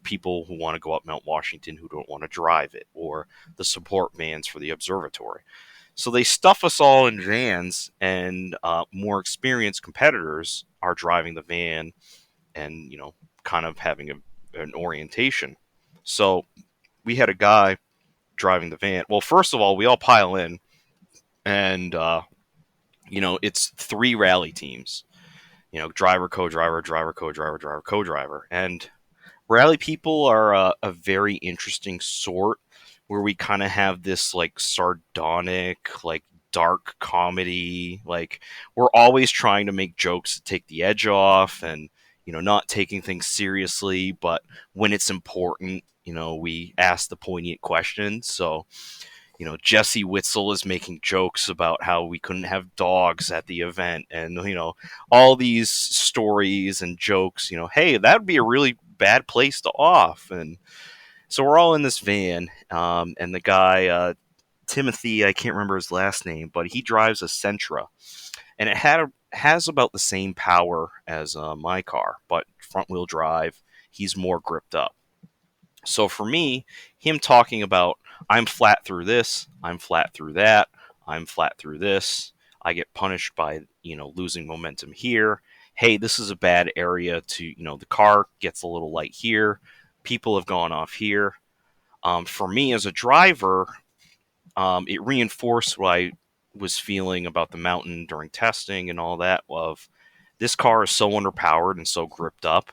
people who want to go up Mount Washington who don't want to drive it, or the support vans for the observatory. So they stuff us all in vans, and more experienced competitors are driving the van and, kind of having an orientation. So we had a guy driving the van. Well, first of all, we all pile in, and, it's 3 rally teams. Driver, co-driver, driver, co-driver, driver, co-driver. And rally people are a very interesting sort, where we kind of have this like sardonic, like dark comedy. Like, we're always trying to make jokes to take the edge off, and not taking things seriously. But when it's important, we ask the poignant questions. So Jesse Witzel is making jokes about how we couldn't have dogs at the event, and all these stories and jokes. Hey, that would be a really bad place to off. And so we're all in this van, and the guy, Timothy, I can't remember his last name, but he drives a Sentra, and it has about the same power as my car, but front wheel drive. He's more gripped up. So for me, him talking about, I'm flat through this, I'm flat through that, I'm flat through this, I get punished by, losing momentum here. Hey, this is a bad area to, the car gets a little light here. People have gone off here. For me as a driver, it reinforced what I was feeling about the mountain during testing and all that, of this car is so underpowered and so gripped up.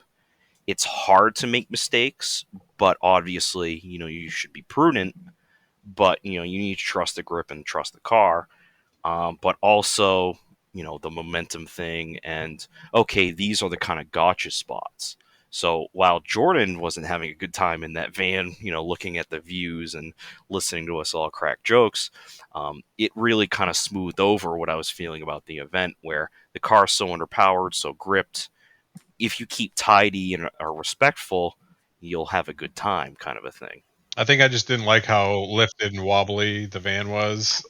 It's hard to make mistakes, but obviously, you should be prudent, but, you need to trust the grip and trust the car. But also, the momentum thing, and okay, these are the kind of gotcha spots. So while Jordan wasn't having a good time in that van, looking at the views and listening to us all crack jokes, it really kind of smoothed over what I was feeling about the event, where the car's so underpowered, so gripped. If you keep tidy and are respectful, you'll have a good time, kind of a thing. I think I just didn't like how lifted and wobbly the van was,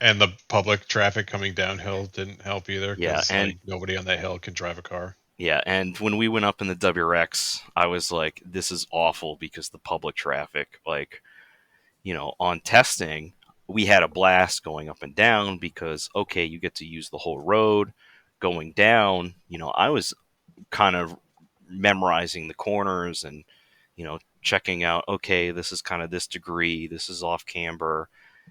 and the public traffic coming downhill didn't help either. Yeah, and like nobody on that hill can drive a car. yeah, and when we went up in the WRX, I was like, this is awful because the public traffic, like, on testing, we had a blast going up and down because, okay, you get to use the whole road. Going down, I was kind of memorizing the corners and, checking out, okay, this is kind of this degree, this is off camber.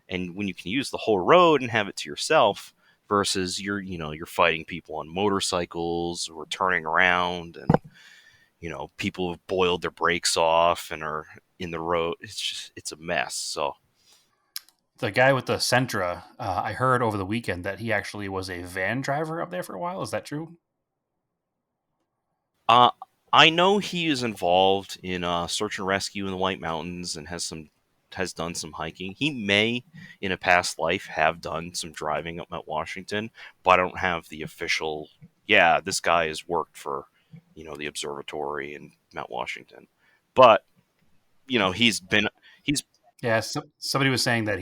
And when you can use the whole road and have it to yourself versus you're fighting people on motorcycles or turning around and, people have boiled their brakes off and are in the road. It's a mess. So The guy with the Sentra, I heard over the weekend that he actually was a van driver up there for a while. Is that true? I know he is involved in search and rescue in the White Mountains and has done some hiking. He may, in a past life, have done some driving up Mount Washington, but I don't have the official. Yeah, this guy has worked for, the observatory in Mount Washington, but he's. Yeah, somebody was saying that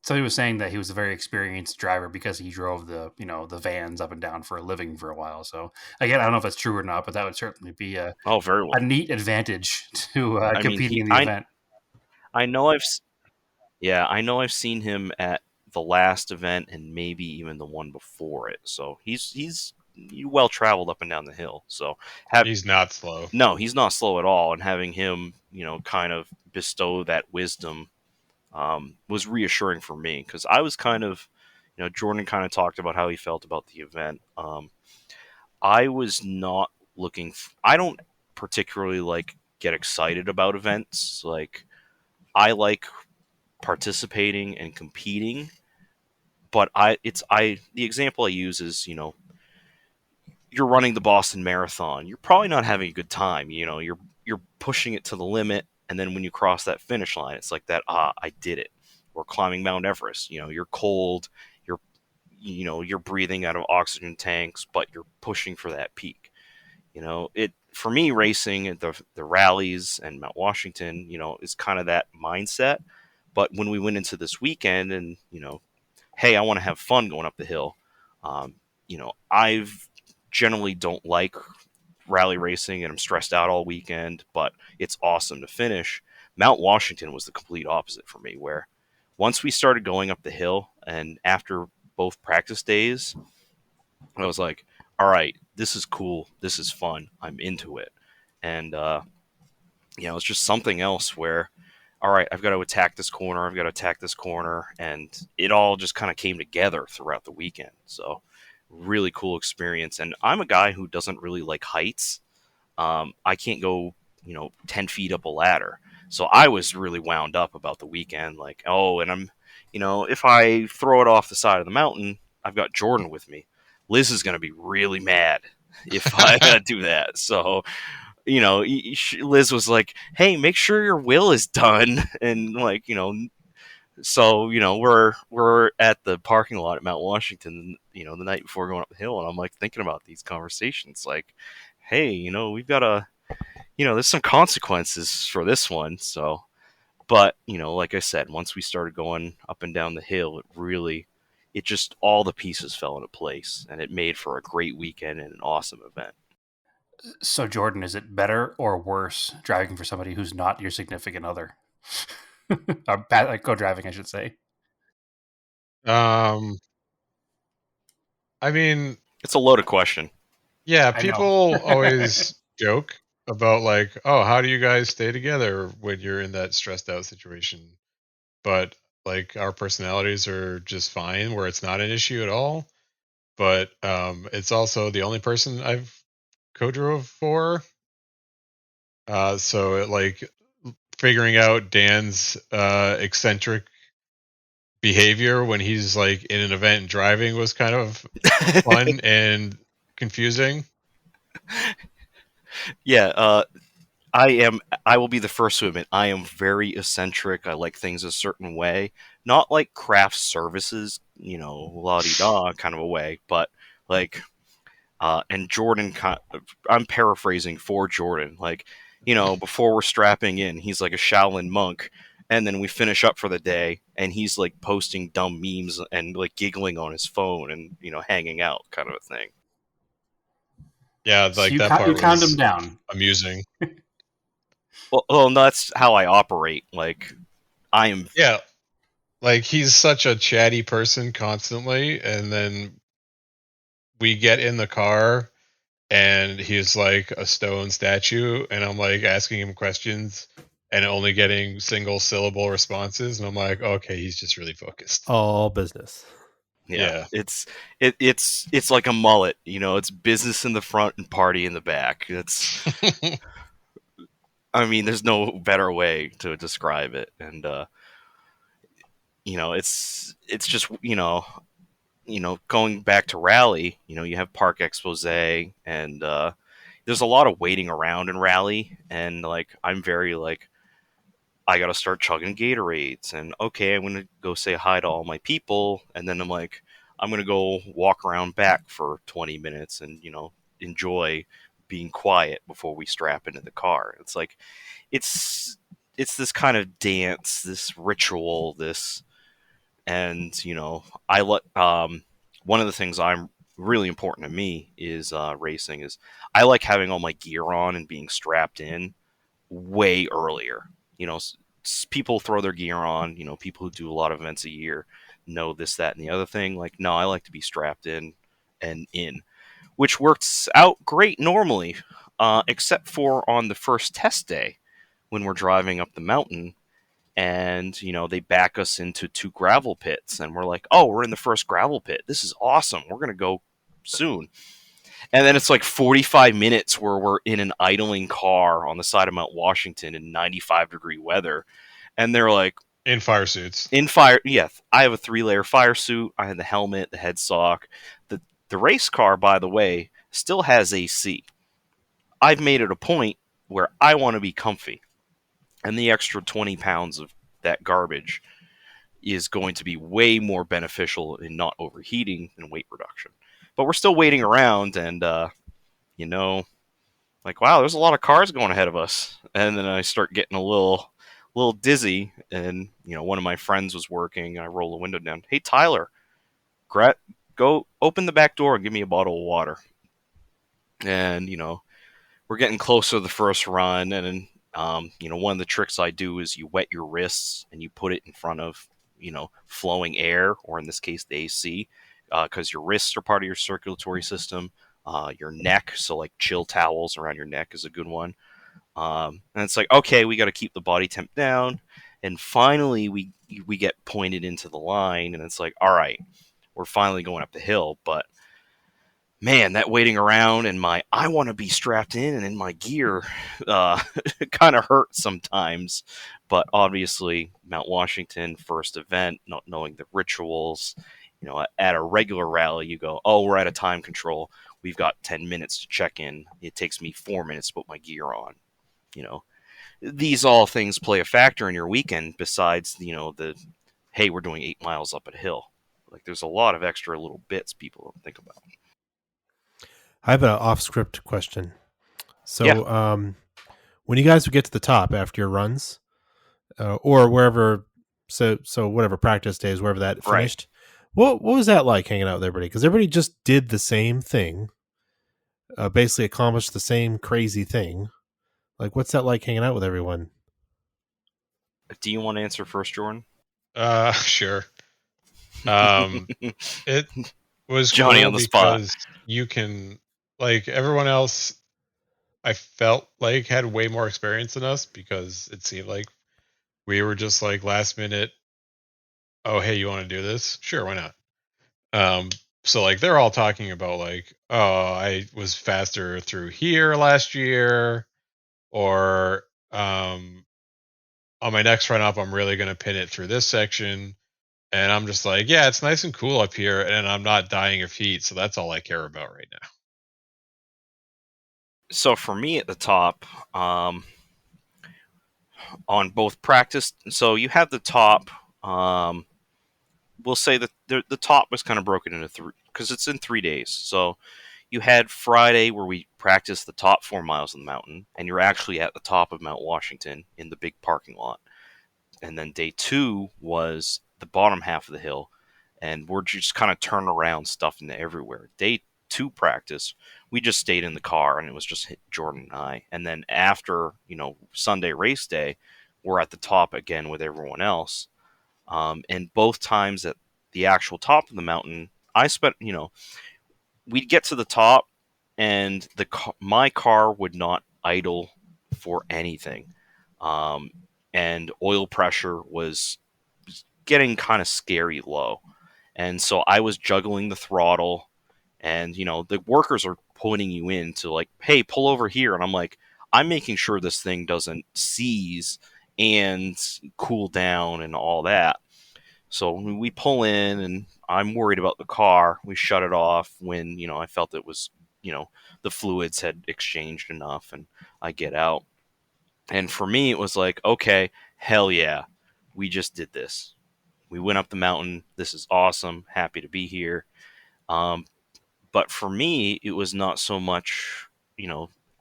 somebody was saying that he was a very experienced driver because he drove the vans up and down for a living for a while. So again, I don't know if that's true or not, but that would certainly be very well. a neat advantage to competing in the event. I know I've seen him at the last event and maybe even the one before it. So he's well traveled up and down the hill. So he's not slow. No, he's not slow at all. And having him, kind of bestow that wisdom was reassuring for me because I was kind of, Jordan kind of talked about how he felt about the event. I was not looking. I don't particularly get excited about events. Like, I like participating and competing, but the example I use is, you're running the Boston Marathon. You're probably not having a good time. You're pushing it to the limit, and then when you cross that finish line, it's like that. I did it. Or climbing Mount Everest. You're cold. You're breathing out of oxygen tanks, but you're pushing for that peak. For me, racing at the rallies and Mount Washington, is kind of that mindset. But when we went into this weekend, and hey, I want to have fun going up the hill. I've generally don't like rally racing and I'm stressed out all weekend, but it's awesome to finish. Mount Washington was the complete opposite for me, where once we started going up the hill and after both practice days, I was like, all right, this is cool. This is fun. I'm into it. And, it's just something else where, all right, I've got to attack this corner. I've got to attack this corner. And it all just kind of came together throughout the weekend. So really cool experience. And I'm a guy who doesn't really like heights. I can't go, 10 feet up a ladder. So I was really wound up about the weekend. Like, and I'm, if I throw it off the side of the mountain, I've got Jordan with me. Liz is going to be really mad if I do that. So, Liz was like, hey, make sure your wheel is done. And so, we're at the parking lot at Mount Washington, the night before going up the hill. And I'm like thinking about these conversations like, hey, we've got to, there's some consequences for this one. So, but, like I said, once we started going up and down the hill, it just all the pieces fell into place and it made for a great weekend and an awesome event. So, Jordan, is it better or worse driving for somebody who's not your significant other? Co-driving, I should say. I mean, it's a loaded question. Yeah, people always joke about like, oh, how do you guys stay together when you're in that stressed out situation? But like our personalities are just fine where it's not an issue at all. But it's also the only person I've co-drove for. So figuring out Dan's eccentric behavior when he's like in an event and driving was kind of fun and confusing. Yeah, I will be the first to admit I am very eccentric. I like things a certain way, not like craft services, la-di-da kind of a way, but like And Jordan, I'm paraphrasing for Jordan, like, before we're strapping in, he's like a Shaolin monk, and then we finish up for the day, and he's like posting dumb memes and like giggling on his phone and hanging out, kind of a thing. Yeah, So like you that part you calmed him was down. amusing. Well, that's how I operate. Like, I am. Yeah, like he's such a chatty person constantly, and then we get in the car and he's like a stone statue, and I'm like asking him questions and only getting single syllable responses, and I'm like, okay, he's just really focused. All business. Yeah, it's like a mullet. It's business in the front and party in the back. I mean, there's no better way to describe it, and it's just going back to rally. You have Park Expose, and there's a lot of waiting around in rally, and like I'm very like I gotta start chugging Gatorades, and okay, I'm gonna go say hi to all my people, and then I'm gonna go walk around back for 20 minutes and enjoy being quiet before we strap into the car. It's like it's this kind of dance, this ritual, and I let one of the things I'm really important to me is racing is I like having all my gear on and being strapped in way earlier. People throw their gear on. People who do a lot of events a year know this, that, and the other thing. Like, no, I like to be strapped in and in, which works out great normally, except for on the first test day when we're driving up the mountain and they back us into 2 gravel pits, and we're like, oh, we're in the first gravel pit, this is awesome, we're gonna go soon. And then it's like 45 minutes where we're in an idling car on the side of Mount Washington in 95-degree weather, and they're like, in fire suits. Yeah, I have a 3-layer fire suit, I had the helmet, the head sock. The race car, by the way, still has AC. I've made it a point where I want to be comfy, and the extra 20 pounds of that garbage is going to be way more beneficial in not overheating than weight reduction. But we're still waiting around, and like, wow, there's a lot of cars going ahead of us. And then I start getting a little dizzy, and one of my friends was working. I roll the window down. Hey, Tyler, go open the back door and give me a bottle of water. And we're getting closer to the first run, and one of the tricks I do is you wet your wrists and you put it in front of, flowing air, or in this case, the AC, because your wrists are part of your circulatory system. Your neck, so like chill towels around your neck is a good one. And it's like, okay, we got to keep the body temp down. And finally, we get pointed into the line, and it's like, all right, we're finally going up the hill, but man, that waiting around and I want to be strapped in and in my gear kind of hurt sometimes. But obviously, Mount Washington, first event, not knowing the rituals, at a regular rally, you go, oh, we're at a time control. We've got 10 minutes to check in. It takes me 4 minutes to put my gear on. These all things play a factor in your weekend besides, hey, we're doing 8 miles up a hill. Like, there's a lot of extra little bits people don't think about. I have an off-script question. So, Yeah. When you guys would get to the top after your runs, or wherever, so whatever practice days, wherever that finished, what was that like hanging out with everybody? Because everybody just did the same thing, basically accomplished the same crazy thing. Like, what's that like hanging out with everyone? Do you want to answer first, Jordan? Sure. It was Johnny cool on the spot. because you can, like, everyone else, I felt like had way more experience than us, because it seemed like we were just like last minute, oh, hey, you want to do this? Sure, why not? So like they're all talking about like, oh, I was faster through here last year, or on my next run up, I'm really gonna pin it through this section. And I'm just like, yeah, it's nice and cool up here, and I'm not dying of heat, so that's all I care about right now. So for me at the top, on both practice, so you have the top. We'll say that the top was kind of broken into 3 because it's in 3 days. So you had Friday where we practiced the top 4 miles of the mountain, and you're actually at the top of Mount Washington in the big parking lot. And then day 2 was the bottom half of the hill, and we're just kind of turning around stuff into everywhere. Day 2 practice, we just stayed in the car, and it was just Jordan and I. And then after, Sunday race day, we're at the top again with everyone else. And both times at the actual top of the mountain, I spent, we'd get to the top, and my car would not idle for anything. And oil pressure was getting kind of scary low. And so I was juggling the throttle, and, the workers are pointing you in to like, hey, pull over here. And I'm like, I'm making sure this thing doesn't seize and cool down and all that. So we pull in, and I'm worried about the car. We shut it off when, I felt it was, the fluids had exchanged enough, and I get out. And for me, it was like, okay, hell yeah, we just did this. We went up the mountain. This is awesome. Happy to be here. But for me, it was not so much,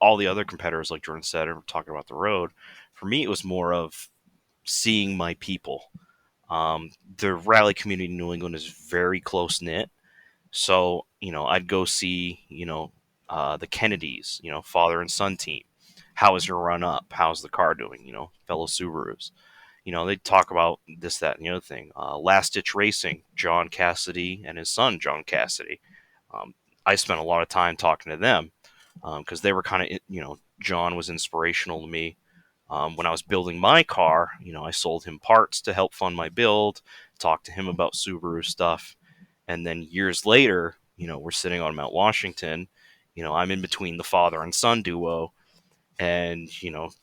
all the other competitors, like Jordan said, are talking about the road. For me, it was more of seeing my people. The rally community in New England is very close knit. So, I'd go see, the Kennedys, father and son team. How is your run up? How's the car doing? Fellow Subarus. They'd talk about this, that, and the other thing. Last Ditch Racing, John Cassidy and his son, John Cassidy. I spent a lot of time talking to them because they were kind of, John was inspirational to me. When I was building my car, I sold him parts to help fund my build, talked to him about Subaru stuff. And then years later, we're sitting on Mount Washington. I'm in between the father and son duo, and,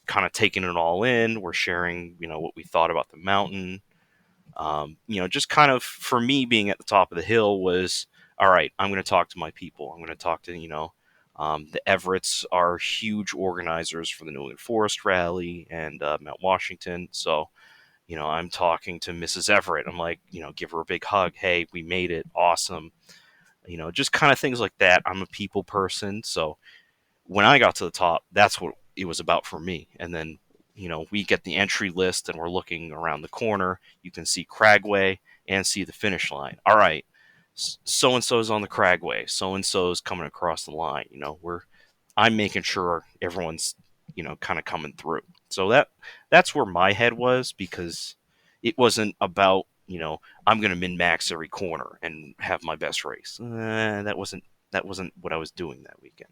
kind of taking it all in. We're sharing, what we thought about the mountain. Just kind of, for me, being at the top of the hill was, all right, I'm going to talk to my people. I'm going to talk to, the Everetts are huge organizers for the New England Forest Rally and Mount Washington. So, I'm talking to Mrs. Everett. I'm like, give her a big hug. Hey, we made it. Awesome. Just kind of things like that. I'm a people person. So when I got to the top, that's what it was about for me. And then, we get the entry list, and we're looking around the corner. You can see Cragway and see the finish line. All right. So-and-so's on the Cragway. So-and-so's coming across the line. I'm making sure everyone's, kind of coming through. So that's where my head was, because it wasn't about, I'm going to min-max every corner and have my best race. That wasn't what I was doing that weekend.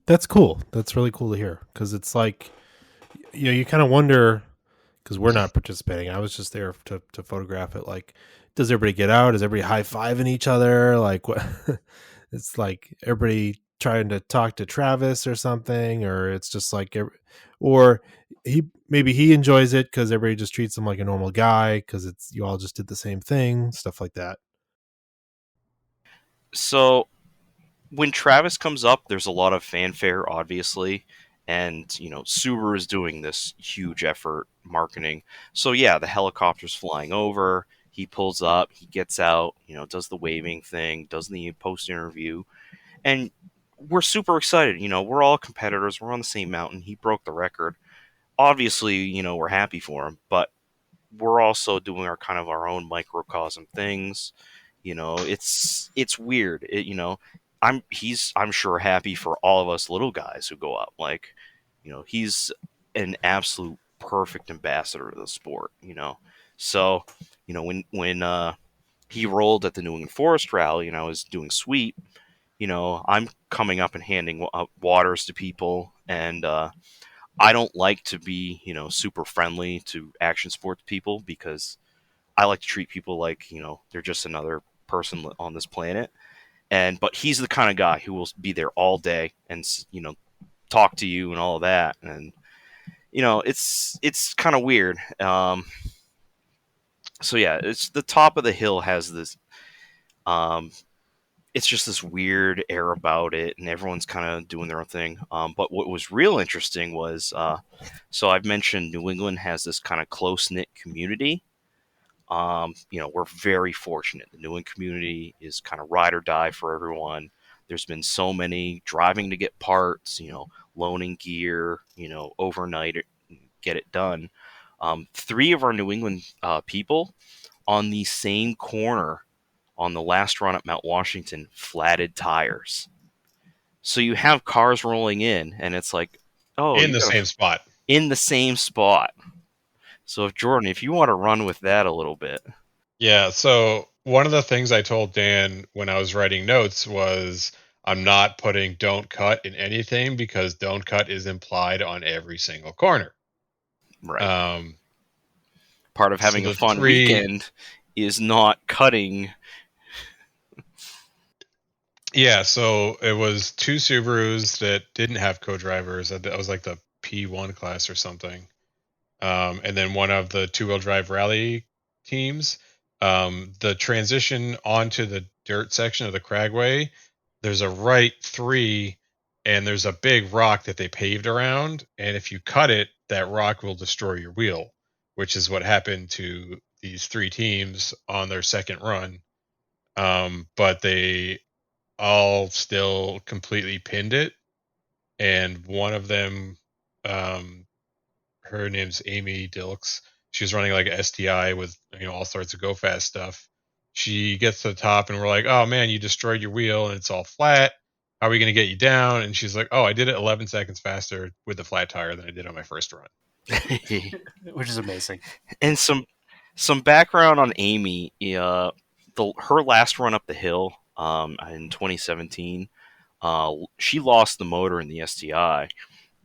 That's cool. That's really cool to hear, because it's like, you kind of wonder, because we're not participating. I was just there to photograph it. Like, does everybody get out? Is everybody high-fiving each other? Like, what? It's like everybody trying to talk to Travis or something, or it's just like, or maybe he enjoys it because everybody just treats him like a normal guy because you all just did the same thing, stuff like that. So when Travis comes up, there's a lot of fanfare, obviously. And, Subaru is doing this huge effort marketing. So, yeah, the helicopter's flying over. He pulls up, he gets out, does the waving thing, does the post-interview. And we're super excited. We're all competitors. We're on the same mountain. He broke the record. Obviously, we're happy for him. But we're also doing our own microcosm things. It's weird. I'm sure happy for all of us little guys who go up. Like, he's an absolute perfect ambassador to the sport, So, when he rolled at the New England Forest Rally and I was doing sweep, I'm coming up and handing waters to people. And I don't like to be, super friendly to action sports people, because I like to treat people like, they're just another person on this planet. But he's the kind of guy who will be there all day and, talk to you and all of that. And, it's kind of weird. So yeah, it's the top of the hill has this, it's just this weird air about it, and everyone's kind of doing their own thing. But what was real interesting was, so I've mentioned New England has this kind of close-knit community. We're very fortunate. The New England community is kind of ride or die for everyone. There's been so many driving to get parts, loaning gear, overnight, get it done. 3 of our New England people on the same corner on the last run at Mount Washington flatted tires. So you have cars rolling in, and it's like, oh, in the same spot. In the same spot. So if you want to run with that a little bit. Yeah, so one of the things I told Dan when I was writing notes was I'm not putting don't cut in anything because don't cut is implied on every single corner. Right. Part of having a fun weekend is not cutting. Yeah, so it was 2 Subarus that didn't have co-drivers. That was like the P1 class or something. And then one of the 2-wheel drive rally teams. The transition onto the dirt section of the Cragway, there's a right 3 and there's a big rock that they paved around. And if you cut it, that rock will destroy your wheel, which is what happened to these 3 teams on their second run. But they all still completely pinned it. And one of them, her name's Amy Dilks. She was running like a STI with all sorts of go fast stuff. She gets to the top and we're like, oh man, you destroyed your wheel and it's all flat. How are we going to get you down? And she's like, oh, I did it 11 seconds faster with the flat tire than I did on my first run. Which is amazing. And some background on Amy. Her last run up the hill in 2017, she lost the motor in the STI.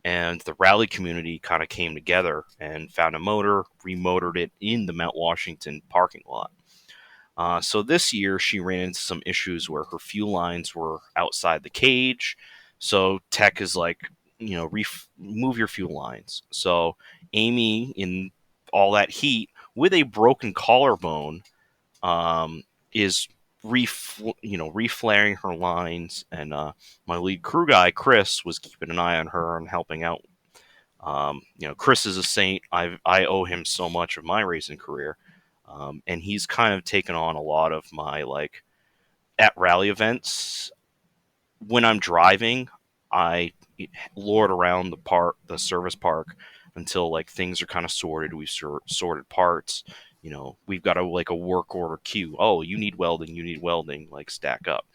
And the rally community kind of came together and found a motor, remotored it in the Mount Washington parking lot. So this year she ran into some issues where her fuel lines were outside the cage. So tech is like, move your fuel lines. So Amy, in all that heat, with a broken collarbone, is reflaring her lines, and my lead crew guy Chris was keeping an eye on her and helping out. Chris is a saint. I owe him so much of my racing career, and he's kind of taken on a lot of my at rally events. When I'm driving, I lord around the service park until things are kind of sorted. We've sorted parts. We've got a work order queue. Oh, you need welding, stack up.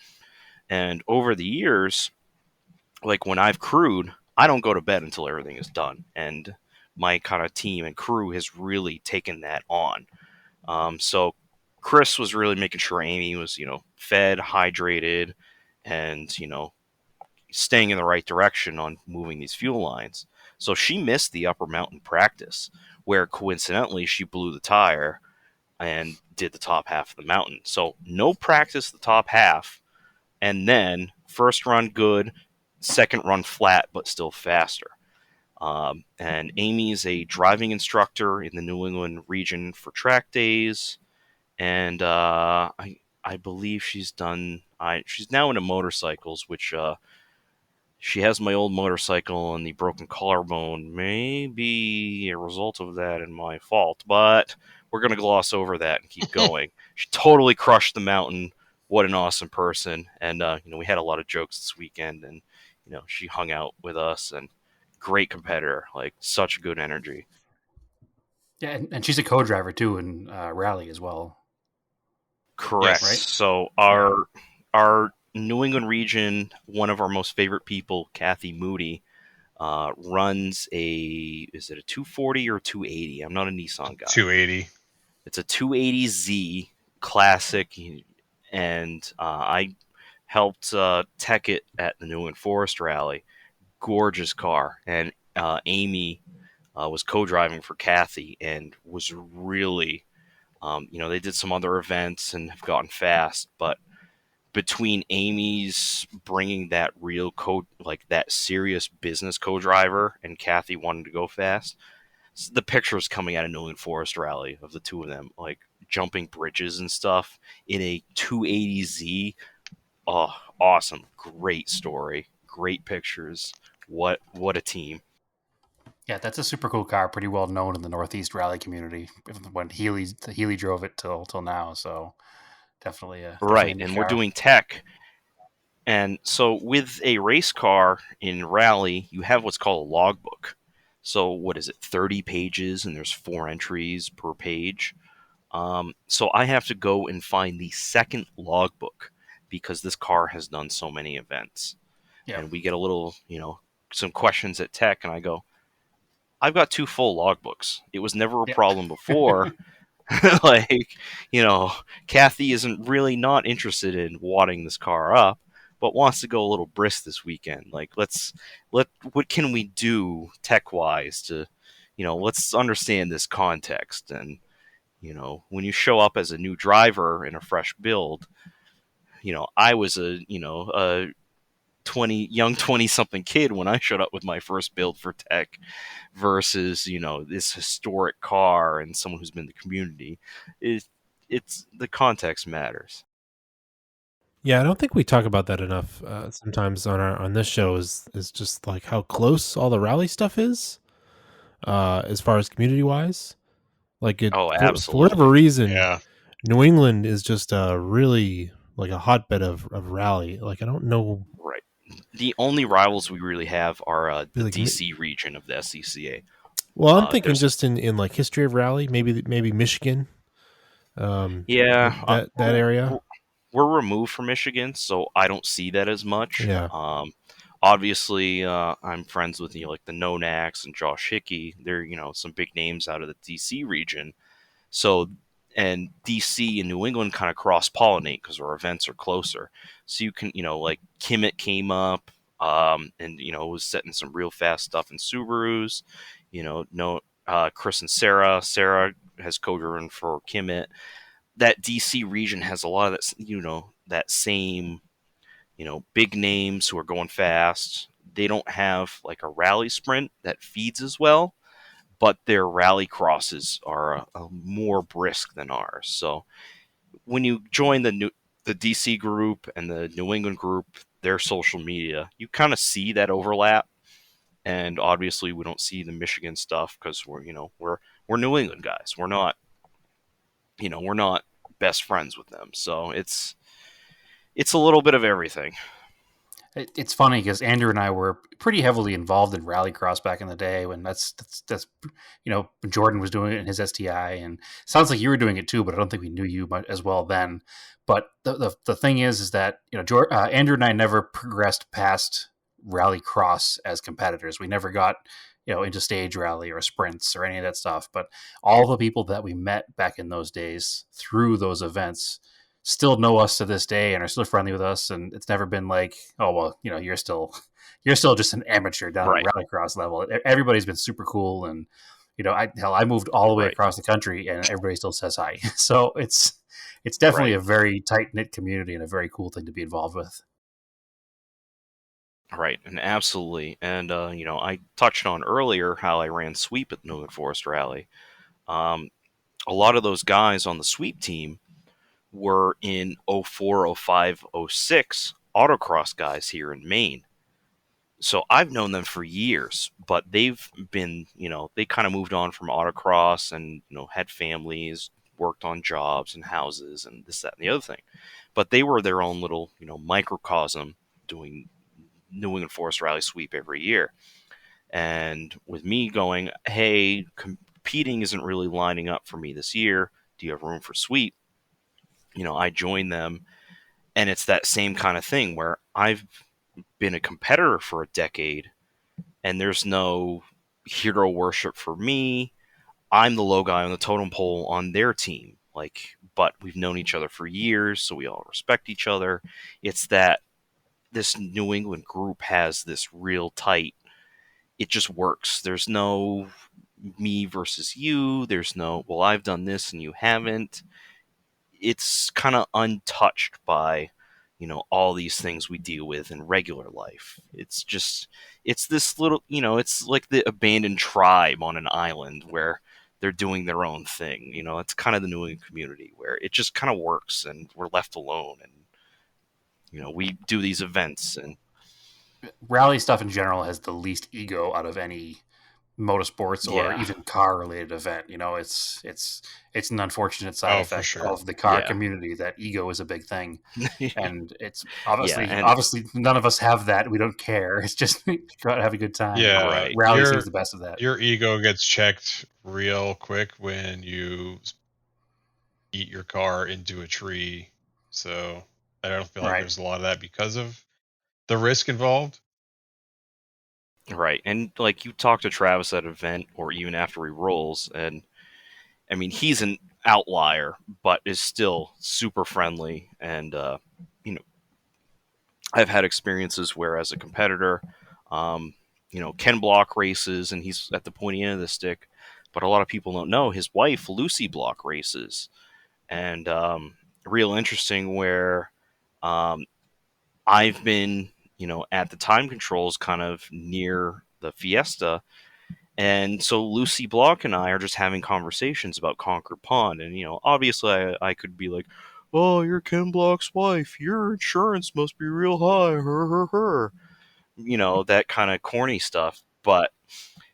And over the years, when I've crewed, I don't go to bed until everything is done. And my kind of team and crew has really taken that on. So Chris was really making sure Amy was, fed, hydrated, and, staying in the right direction on moving these fuel lines. So she missed the upper mountain practice, where coincidentally she blew the tire and did the top half of the mountain. So no practice the top half, and then first run good, second run flat, but still faster. And Amy's a driving instructor in the New England region for track days, and I believe she's now into motorcycles, which she has my old motorcycle, and the broken collarbone may be a result of that and my fault, but we're going to gloss over that and keep going. She totally crushed the mountain. What an awesome person. And, we had a lot of jokes this weekend, and, she hung out with us, and great competitor, such good energy. Yeah, and she's a co-driver too in rally as well. Correct. Yes, right? So our New England region, one of our most favorite people, Kathy Moody, runs is it a 240 or 280? I'm not a Nissan guy. 280. It's a 280Z Classic, and I helped tech it at the New England Forest Rally. Gorgeous car, and Amy was co-driving for Kathy and was really, they did some other events and have gotten fast, but between Amy's bringing that real that serious business co-driver and Kathy wanting to go fast, the pictures coming out of New England Forest Rally of the two of them, jumping bridges and stuff in a 280Z. Oh, awesome. Great story. Great pictures. What a team. Yeah, that's a super cool car, pretty well known in the Northeast rally community when Healy drove it till now, so definitely right, and we're doing tech, And so with a race car in rally, you have what's called a logbook. So what is it, 30 pages, and there's 4 entries per page. So I have to go and find the second logbook because this car has done so many events. Yeah. And we get a little, some questions at tech, and I go, I've got 2 full logbooks. It was never a problem before. Like, Kathy isn't really not interested in wadding this car up, but wants to go a little brisk this weekend. Like, what can we do tech wise to, let's understand this context. And, when you show up as a new driver in a fresh build, I was a 20 something kid when I showed up with my first build for tech versus, this historic car and someone who's been in the community. It's the context matters. Yeah, I don't think we talk about that enough. Sometimes on this show is just like how close all the rally stuff is, as far as community wise. Like Oh, for absolutely. whatever reason, Yeah. New England is just really like a hotbed of rally. Like I don't know. Right. The only rivals we really have are the Like, DC region of the SCCA. Well, I'm thinking there's- just in like history of rally, maybe Michigan. Yeah, that area. We're removed from Michigan, so I don't see that as much. Yeah. Obviously, I'm friends with like the Nonax and Josh Hickey. They're some big names out of the DC region. So, and DC and New England kind of cross pollinate because our events are closer. So you can like Kimmett came up, and was setting some real fast stuff in Subarus. Chris and Sarah. Sarah has co-driven for Kimmett. That DC region has a lot of that, that same, big names who are going fast. They don't have like a rally sprint that feeds as well, but their rally crosses are more brisk than ours. So when you join the DC group and the New England group, their social media, you kind of see that overlap. And obviously, we don't see the Michigan stuff because we're New England guys. We're not best friends with them. So it's a little bit of everything. It's funny because Andrew and I were pretty heavily involved in rallycross back in the day when that's when Jordan was doing it in his STI, and it sounds like you were doing it too, but I don't think we knew you as well then. But the thing is that Andrew and I never progressed past rallycross as competitors. We never got into stage rally or sprints or any of that stuff. But all the people that we met back in those days through those events still know us to this day and are still friendly with us. And it's never been like, oh, well, you're still just an amateur down at rallycross level. Everybody's been super cool. And, I moved all the way across the country and everybody still says hi. So it's definitely a very tight knit community and a very cool thing to be involved with. Right, and absolutely. And, I touched on earlier how I ran sweep at the New England Forest Rally. A lot of those guys on the sweep team were in 04, 05, 06 autocross guys here in Maine. So I've known them for years, but they've been, they kind of moved on from autocross and, had families, worked on jobs and houses and this, that, and the other thing. But they were their own little, microcosm doing New England Forest Rally sweep every year. And with me going, hey, competing isn't really lining up for me this year. Do you have room for sweep? I joined them, and it's that same kind of thing where I've been a competitor for a decade, and there's no hero worship for me. I'm the low guy on the totem pole on their team. But we've known each other for years, so we all respect each other. It's that this New England group has this real tight, it just works. There's no me versus you. There's no, well, I've done this and you haven't. It's kind of untouched by, all these things we deal with in regular life. It's this little, it's like the abandoned tribe on an island where they're doing their own thing. It's kind of the New England community where it just kind of works and we're left alone. And, we do these events, and rally stuff in general has the least ego out of any motorsports or Yeah. even car related event. It's an unfortunate side Oh, for effect sure. of the car Yeah. community that ego is a big thing. And it's Yeah, and obviously none of us have that. We don't care. It's just try to have a good time. Yeah, Right. Rally seems the best of that. your ego gets checked real quick when you eat your car into a tree. So I don't feel like Right. there's a lot of that because of the risk involved. Right. And like you talk to Travis at an event or even after he rolls, and I mean, he's an outlier, but is still super friendly. And, you know, I've had experiences where as a competitor, Ken Block races and he's at the pointy end of the stick, but a lot of people don't know his wife, Lucy Block, races. And real interesting where I've been, at the time controls kind of near the Fiesta. And so Lucy Block and I are just having conversations about Concord Pond. And, obviously I could be like, oh, you're Ken Block's wife. Your insurance must be real high. Her. That kind of corny stuff. But,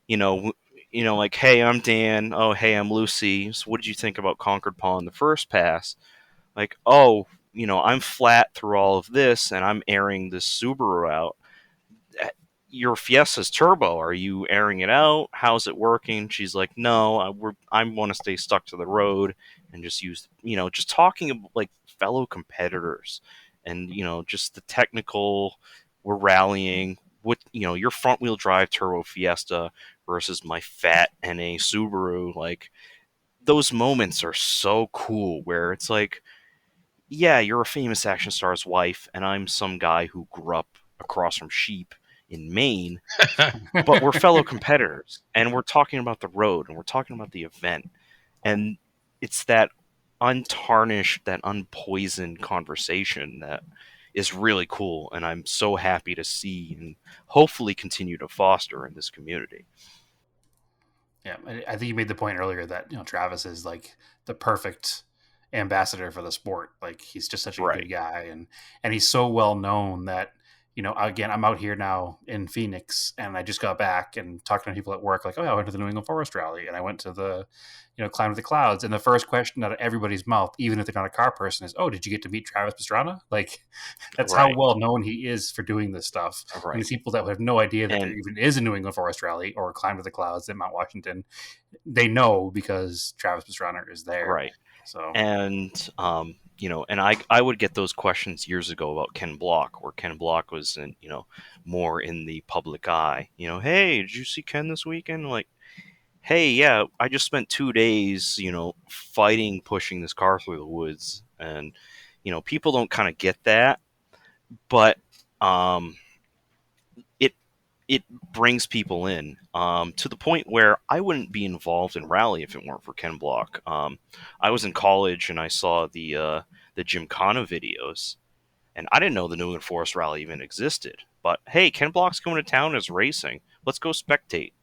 like, hey, I'm Dan. Oh, hey, I'm Lucy. So what did you think about Concord Pond the first pass? Like, oh, I'm flat through all of this and I'm airing this Subaru out. Your Fiesta's turbo. Are you airing it out? How's it working? She's like, no, I want to stay stuck to the road and just use, just talking about like fellow competitors and, just the technical, we're rallying what, your front wheel drive turbo Fiesta versus my fat NA Subaru. Like those moments are so cool where it's like, yeah, you're a famous action star's wife and I'm some guy who grew up across from sheep in Maine, but we're fellow competitors and we're talking about the road and we're talking about the event. And it's that untarnished, that unpoisoned conversation that is really cool. And I'm so happy to see and hopefully continue to foster in this community. Yeah, I think you made the point earlier that Travis is like the perfect ambassador for the sport. Like he's just such a good guy, and he's so well known that again, I'm out here now in Phoenix, and I just got back and talking to people at work, like, oh, yeah, I went to the New England Forest Rally, and I went to the Climb to the Clouds, and the first question out of everybody's mouth, even if they're not a car person, is, oh, did you get to meet Travis Pastrana? Like that's how well known he is for doing this stuff. And the people that have no idea that there even is a New England Forest Rally or a Climb to the Clouds at Mount Washington, they know because Travis Pastrana is there. Right. So and and I would get those questions years ago about Ken Block, where Ken Block was in, more in the public eye. Hey, did you see Ken this weekend? Like, hey, yeah, I just spent 2 days, fighting, pushing this car through the woods. And, people don't kind of get that, but it brings people in to the point where I wouldn't be involved in rally if it weren't for Ken Block. I was in college and I saw the Gymkhana videos, and I didn't know the New England Forest Rally even existed. But hey, Ken Block's going to town as racing. Let's go spectate.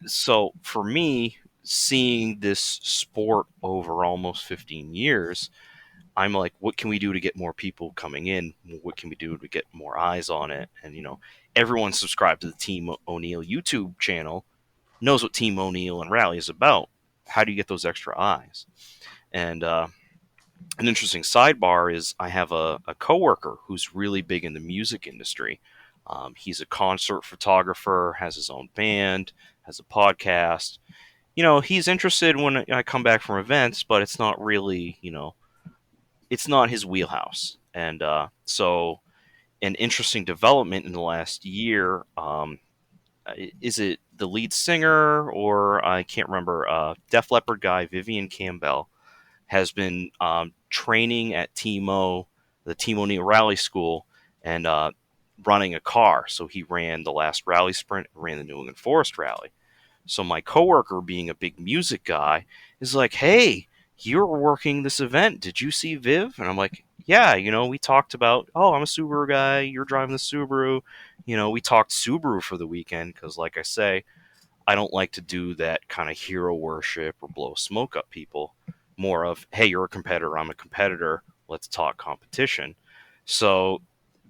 So for me, seeing this sport over almost 15 years, I'm like, what can we do to get more people coming in? What can we do to get more eyes on it? And, everyone subscribed to the Team O'Neill YouTube channel, knows what Team O'Neill and Rally is about. How do you get those extra eyes? And an interesting sidebar is I have a coworker who's really big in the music industry. He's a concert photographer, has his own band, has a podcast. He's interested when I come back from events, but it's not really, it's not his wheelhouse. And so an interesting development in the last year, is it the lead singer or I can't remember, Def Leppard guy, Vivian Campbell, has been training at the Team O'Neill Rally School, and running a car. So he ran the last rally sprint, ran the New England Forest Rally. So my coworker, being a big music guy, is like, hey, you're working this event. Did you see Viv? And I'm like, yeah, we talked about, oh, I'm a Subaru guy. You're driving the Subaru. We talked Subaru for the weekend because, like I say, I don't like to do that kind of hero worship or blow smoke up people. More of, hey, you're a competitor. I'm a competitor. Let's talk competition. So,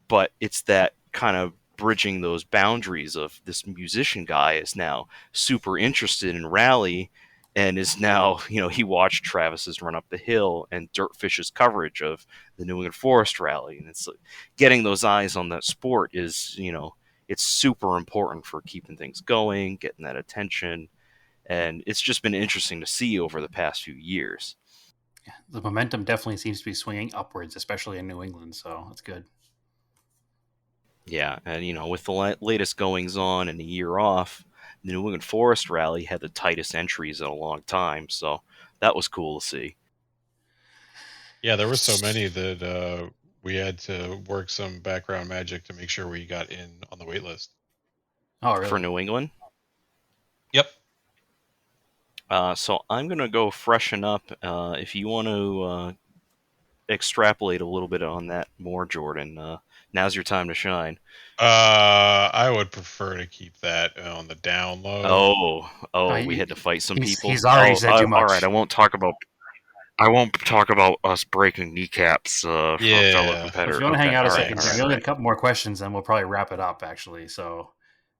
but it's that kind of bridging those boundaries of this musician guy is now super interested in rally and is now, he watched Travis's Run Up the Hill and Dirtfish's coverage of the New England Forest Rally. And it's like getting those eyes on that sport is, it's super important for keeping things going, getting that attention. And it's just been interesting to see over the past few years. The momentum definitely seems to be swinging upwards, especially in New England. So that's good. Yeah, and with the latest goings on and a year off, the New England Forest Rally had the tightest entries in a long time, so that was cool to see. Yeah, there were so many that we had to work some background magic to make sure we got in on the wait list. Oh, really? For New England? Yep. So I'm going to go freshen up. If you want to extrapolate a little bit on that more, Jordan, now's your time to shine. I would prefer to keep that on the down low. We had to fight some people. He's already said too much. All right, I won't talk about us breaking kneecaps for fellow competitors. If you want to hang out a second, right. we only got a couple more questions, and we'll probably wrap it up. Actually, so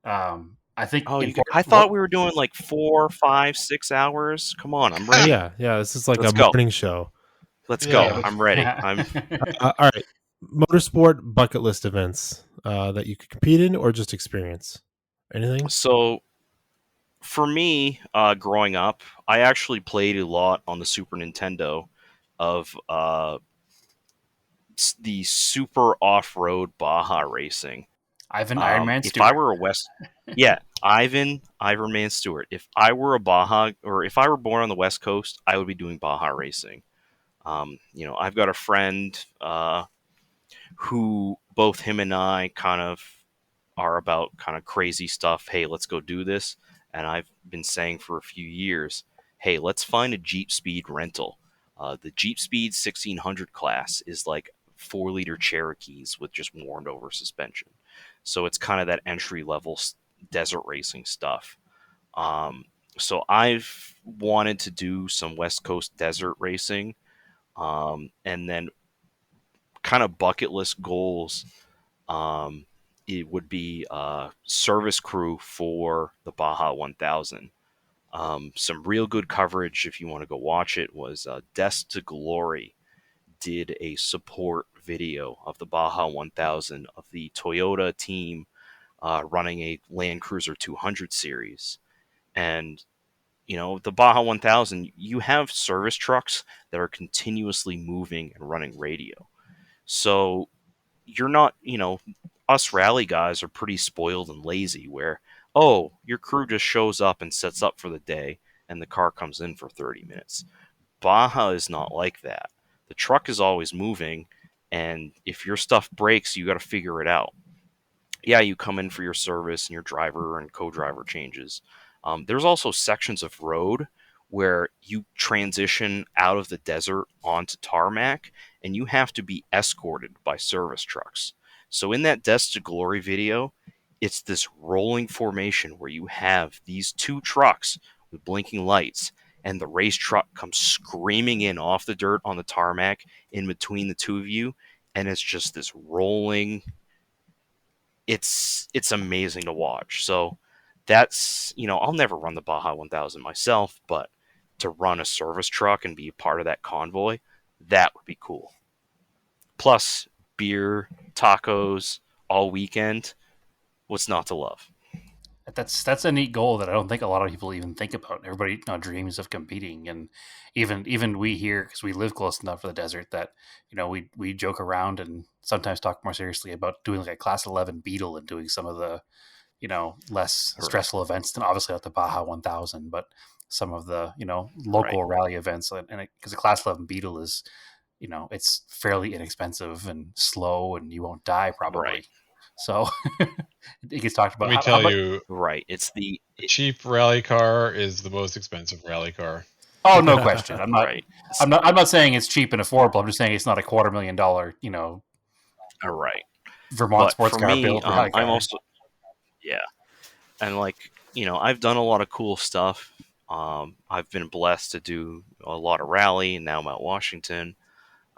I think. I thought we were doing like 4, 5, 6 hours. Come on, I'm ready. Yeah. This is like Let's a go. morning show. Let's go. I'm ready. I'm All right. Motorsport bucket list events that you could compete in or just experience. Anything? So, for me, growing up, I actually played a lot on the Super Nintendo of the super off-road Baja racing. Ivan Ironman Stewart. If I were a Ironman Stewart. If I were a Baja, or if I were born on the West Coast, I would be doing Baja racing. I've got a friend who both him and I kind of are about kind of crazy stuff. Hey, let's go do this. And I've been saying for a few years, hey, let's find a Jeep Speed rental. The Jeep Speed 1600 class is like 4-liter Cherokees with just worn over suspension. So it's kind of that entry level desert racing stuff. So I've wanted to do some West Coast desert racing. And then kind of bucket list goals, it would be service crew for the Baja 1000. Some real good coverage, if you want to go watch it, was Death to Glory did a support video of the Baja 1000 of the Toyota team running a Land Cruiser 200 series. And the Baja 1000, you have service trucks that are continuously moving and running radio. So you're not, us rally guys are pretty spoiled and lazy where, your crew just shows up and sets up for the day and the car comes in for 30 minutes. Baja is not like that. The truck is always moving, and if your stuff breaks, you got to figure it out. Yeah, you come in for your service and your driver and co-driver changes. There's also sections of road where you transition out of the desert onto tarmac, and you have to be escorted by service trucks. So in that Death to Glory video, it's this rolling formation where you have these two trucks with blinking lights, and the race truck comes screaming in off the dirt on the tarmac in between the two of you, and it's just this rolling. It's amazing to watch. So that's, I'll never run the Baja 1000 myself, but to run a service truck and be a part of that convoy, that would be cool. Plus, beer, tacos, all weekend. What's not to love? That's a neat goal that I don't think a lot of people even think about. Everybody dreams of competing, and even we here, because we live close enough to the desert, that we joke around and sometimes talk more seriously about doing like a Class 11 Beetle and doing some of the less stressful events than obviously at the Baja 1000, but some of the local rally events, and because the Class 11 Beetle is it's fairly inexpensive and slow, and you won't die probably. Right. So it gets talked about. Let me tell you, right? It's the cheap rally car is the most expensive rally car. Oh, no question. I'm not. Right. I'm not saying it's cheap and affordable. I'm just saying it's not a $250,000. All right. Vermont But sports for car me, built. Rally car. I'm also, and I've done a lot of cool stuff. I've been blessed to do a lot of rally, and now Mount Washington.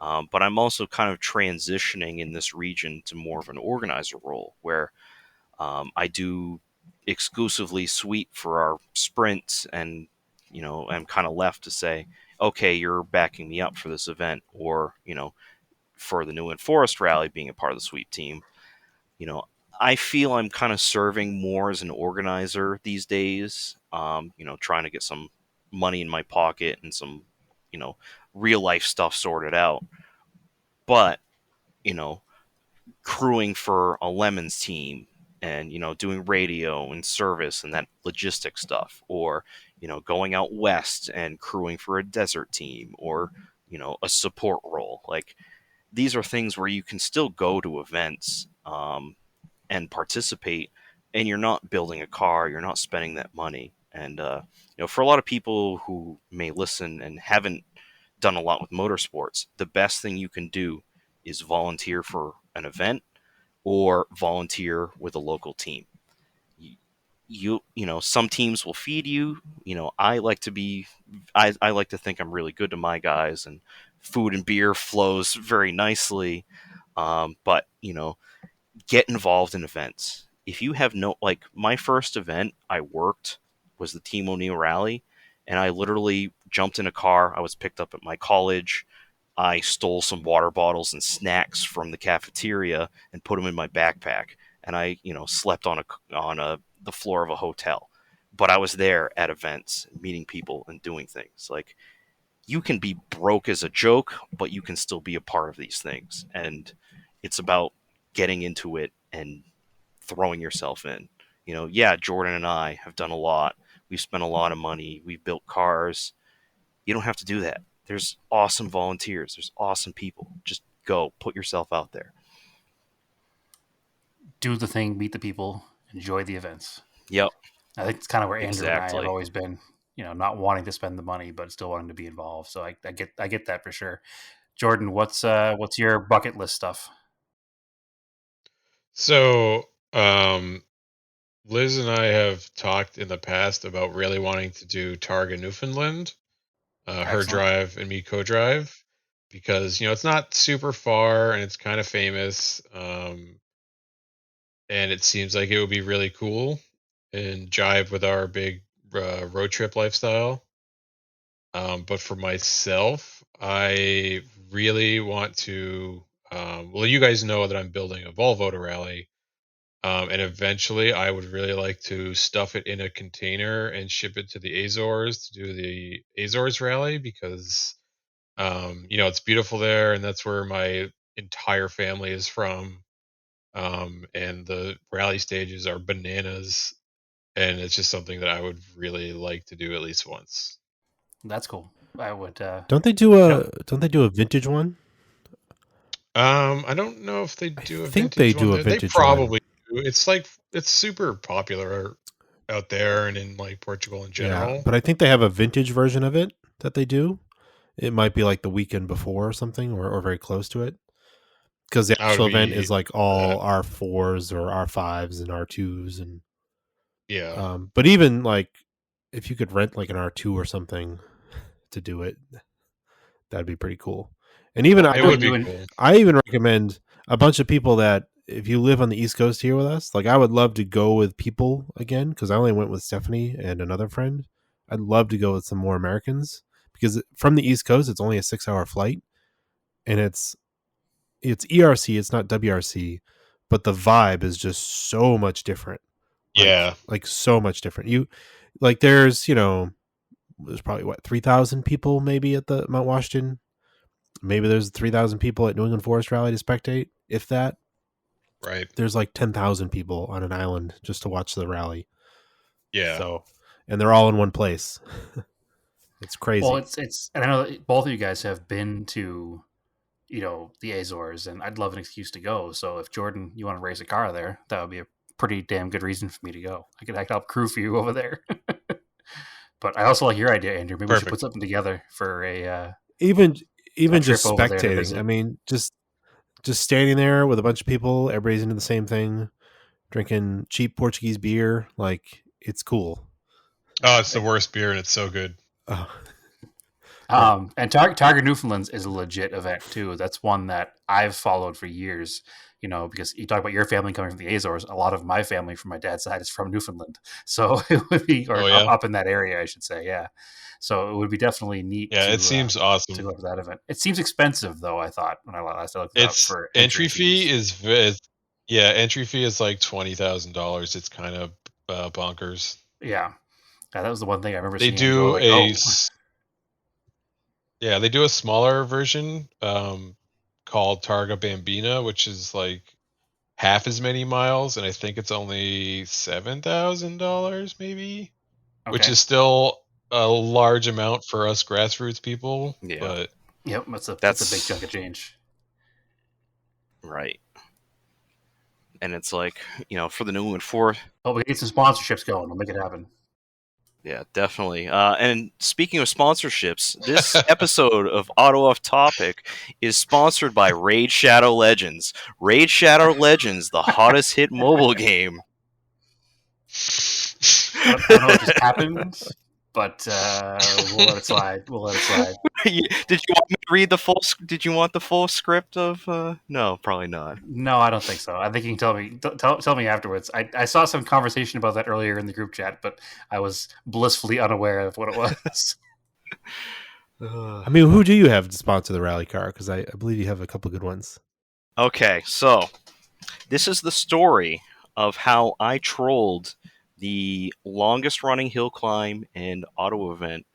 But I'm also kind of transitioning in this region to more of an organizer role where I do exclusively suite for our sprints, and I'm kind of left to say, okay, you're backing me up for this event, or for the New England Forest Rally, being a part of the sweep team. I feel I'm kind of serving more as an organizer these days, trying to get some money in my pocket and some, real life stuff sorted out. But, you know, crewing for a Lemons team and, doing radio and service and that logistic stuff, or, going out west and crewing for a desert team, or, a support role. Like, these are things where you can still go to events, and participate, and you're not building a car, you're not spending that money. And for a lot of people who may listen and haven't done a lot with motorsports, the best thing you can do is volunteer for an event or volunteer with a local team. Some teams will feed you. I like to think I'm really good to my guys, and food and beer flows very nicely. But get involved in events. If you have like, my first event I worked was the Team O'Neill Rally, and I literally jumped in a car. I was picked up at my college. I stole some water bottles and snacks from the cafeteria and put them in my backpack, and I, slept on the floor of a hotel. But I was there at events, meeting people and doing things. Like, you can be broke as a joke, but you can still be a part of these things. And it's about getting into it and throwing yourself in. Yeah, Jordan and I have done a lot. We've spent a lot of money. We've built cars. You don't have to do that. There's awesome volunteers. There's awesome people. Just go, put yourself out there. Do the thing, meet the people, enjoy the events. Yep. I think it's kind of where Andrew Exactly. and I have always been, not wanting to spend the money, but still wanting to be involved. So I get that for sure. Jordan, what's your bucket list stuff? So, Liz and I have talked in the past about really wanting to do Targa Newfoundland, her drive and me co-drive, because it's not super far and it's kind of famous, and it seems like it would be really cool and jive with our big road trip lifestyle. But for myself, I really want to. Well, you guys know that I'm building a Volvo to rally. And eventually, I would really like to stuff it in a container and ship it to the Azores to do the Azores rally, because, it's beautiful there, and that's where my entire family is from. And the rally stages are bananas, and it's just something that I would really like to do at least once. That's cool. I would. Don't they do a vintage one? I don't know if they do a think vintage they do one. a vintage They probably one. do. It's super popular out there and in like Portugal in general. Yeah, but I think they have a vintage version of it that they do. It might be like the weekend before or something, or very close to it. Because the actual event is like all R4s or R5s and R2s, and yeah. But even like if you could rent like an R2 or something to do it, that'd be pretty cool. And even it would be cool. I even recommend a bunch of people that, if you live on the East Coast here with us, like, I would love to go with people again, because I only went with Stephanie and another friend. I'd love to go with some more Americans, because from the East Coast, it's only a 6-hour flight, and it's ERC, it's not WRC, but the vibe is just so much different. Yeah, like so much different. There's probably 3,000 people maybe at the Mount Washington. Maybe there's 3,000 people at New England Forest Rally to spectate, if that. Right. There's like 10,000 people on an island just to watch the rally. Yeah. So, and they're all in one place. It's crazy. Well, it's, and I know that both of you guys have been to, the Azores, and I'd love an excuse to go. So if Jordan, you want to race a car there, that would be a pretty damn good reason for me to go. I could help crew for you over there. But I also like your idea, Andrew. Maybe we should put something together for a even just spectating. I mean, just standing there with a bunch of people, everybody's into the same thing, drinking cheap Portuguese beer. Like, it's cool. Oh, it's the worst beer, and it's so good. I And Tiger Newfoundlands is a legit event too. That's one that I've followed for years. Because you talk about your family coming from the Azores. A lot of my family from my dad's side is from Newfoundland, so it would be up in that area, I should say. Yeah, so it would be definitely neat. Yeah, it seems awesome to go to that event. It seems expensive though. I thought when I last looked it up for entry fee entry fee is like $20,000. It's kind of bonkers. Yeah, that was the one thing I remember. They do they do a smaller version called Targa Bambina, which is like half as many miles, and I think it's only $7,000 maybe, which is still a large amount for us grassroots people. Yeah. But yep, that's a big chunk of change. Right. And it's like, for the New England 4. Oh, we get some sponsorships going. We'll make it happen. Yeah, definitely. And speaking of sponsorships, this episode of Auto Off Topic is sponsored by Raid Shadow Legends. Raid Shadow Legends, the hottest hit mobile game. I don't know what just happened, but we'll let it slide. Did you want me to read the full? Did you want the full script of? No, probably not. No, I don't think so. I think you can tell me afterwards. I saw some conversation about that earlier in the group chat, but I was blissfully unaware of what it was. I mean, who do you have to sponsor the rally car? Because I believe you have a couple good ones. Okay, so this is the story of how I trolled the longest running hill climb and auto event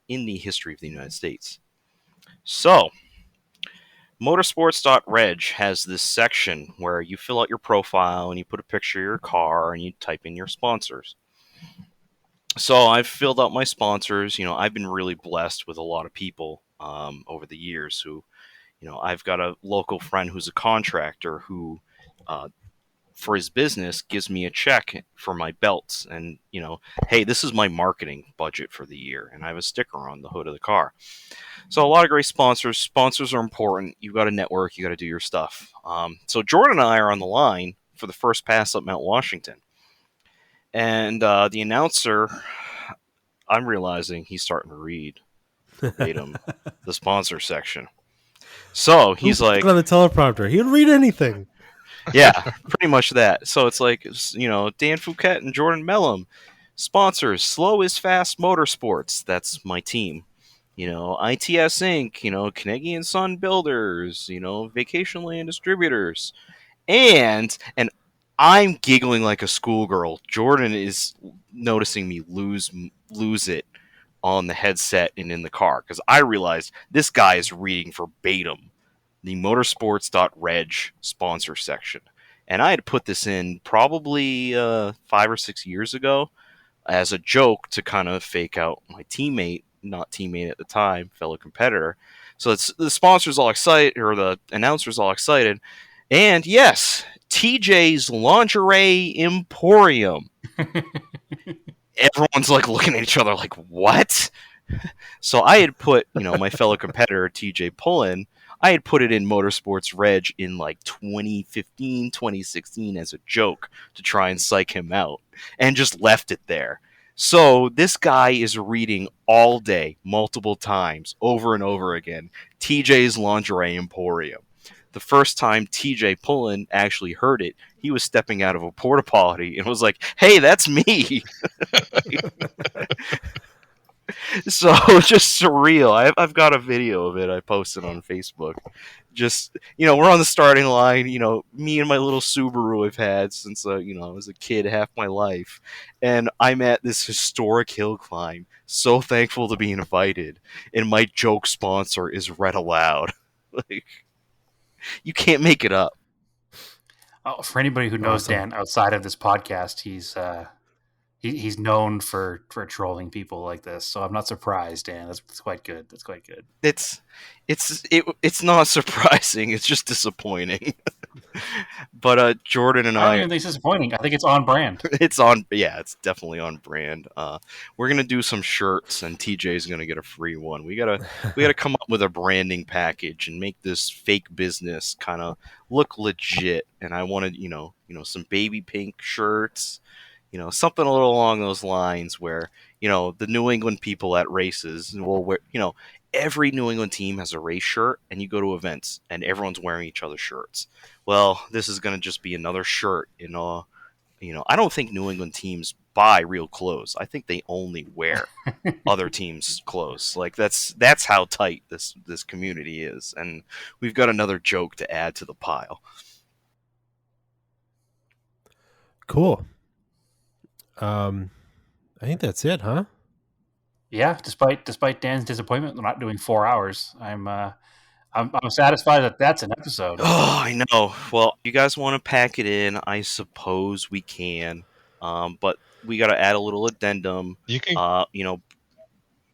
in the history of the United States. So, motorsports.reg has this section where you fill out your profile and you put a picture of your car and you type in your sponsors. So I've filled out my sponsors. I've been really blessed with a lot of people over the years who, I've got a local friend who's a contractor who, for his business, gives me a check for my belts and, hey, this is my marketing budget for the year. And I have a sticker on the hood of the car. So a lot of great sponsors. Sponsors are important. You've got to network. You got to do your stuff. So Jordan and I are on the line for the first pass up Mount Washington. And the announcer, I'm realizing he's starting to read verbatim the sponsor section. So he's like on the teleprompter. He'll read anything. Yeah, pretty much that. So it's like, Dan Fouquette and Jordan Melim, sponsors, Slow is Fast Motorsports. That's my team. ITS Inc., Carnegie and Son Builders, Vacation Land Distributors. And I'm giggling like a schoolgirl. Jordan is noticing me lose it on the headset and in the car because I realized this guy is reading verbatim the motorsports.reg sponsor section. And I had put this in probably 5 or 6 years ago as a joke to kind of fake out my teammate, not teammate at the time, fellow competitor. So it's the sponsors all excited, or the announcers all excited. And yes, TJ's Lingerie Emporium. Everyone's like looking at each other like, what? So I had put, my fellow competitor, TJ Pullen, I had put it in Motorsports Reg in like 2015, 2016 as a joke to try and psych him out and just left it there. So this guy is reading all day, multiple times, over and over again, TJ's Lingerie Emporium. The first time TJ Pullen actually heard it, he was stepping out of a porta potty and was like, hey, that's me. So just surreal. I've got a video of it I posted on Facebook. Just, we're on the starting line, me and my little Subaru I've had since, I was a kid half my life. And I'm at this historic hill climb, so thankful to be invited. And my joke sponsor is read aloud. Like, you can't make it up. Oh, for anybody who knows Dan outside of this podcast, he's known for trolling people like this, so I'm not surprised, Dan. That's quite good. That's quite good. It's not surprising. It's just disappointing. But Jordan and I don't even think it's disappointing. I think it's on brand. It's definitely on brand. We're gonna do some shirts, and TJ's gonna get a free one. We gotta come up with a branding package and make this fake business kind of look legit. And I wanted, some baby pink shirts. something a little along those lines where, the New England people at races will wear, every New England team has a race shirt, and you go to events and everyone's wearing each other's shirts. Well, this is going to just be another shirt in I don't think New England teams buy real clothes. I think they only wear other teams' clothes. Like that's how tight this community is, and we've got another joke to add to the pile. Cool. I think that's it, huh? Yeah. Despite Dan's disappointment, we're not doing 4 hours. I'm satisfied that that's an episode. Oh, I know. Well, you guys want to pack it in? I suppose we can, but we got to add a little addendum. You can,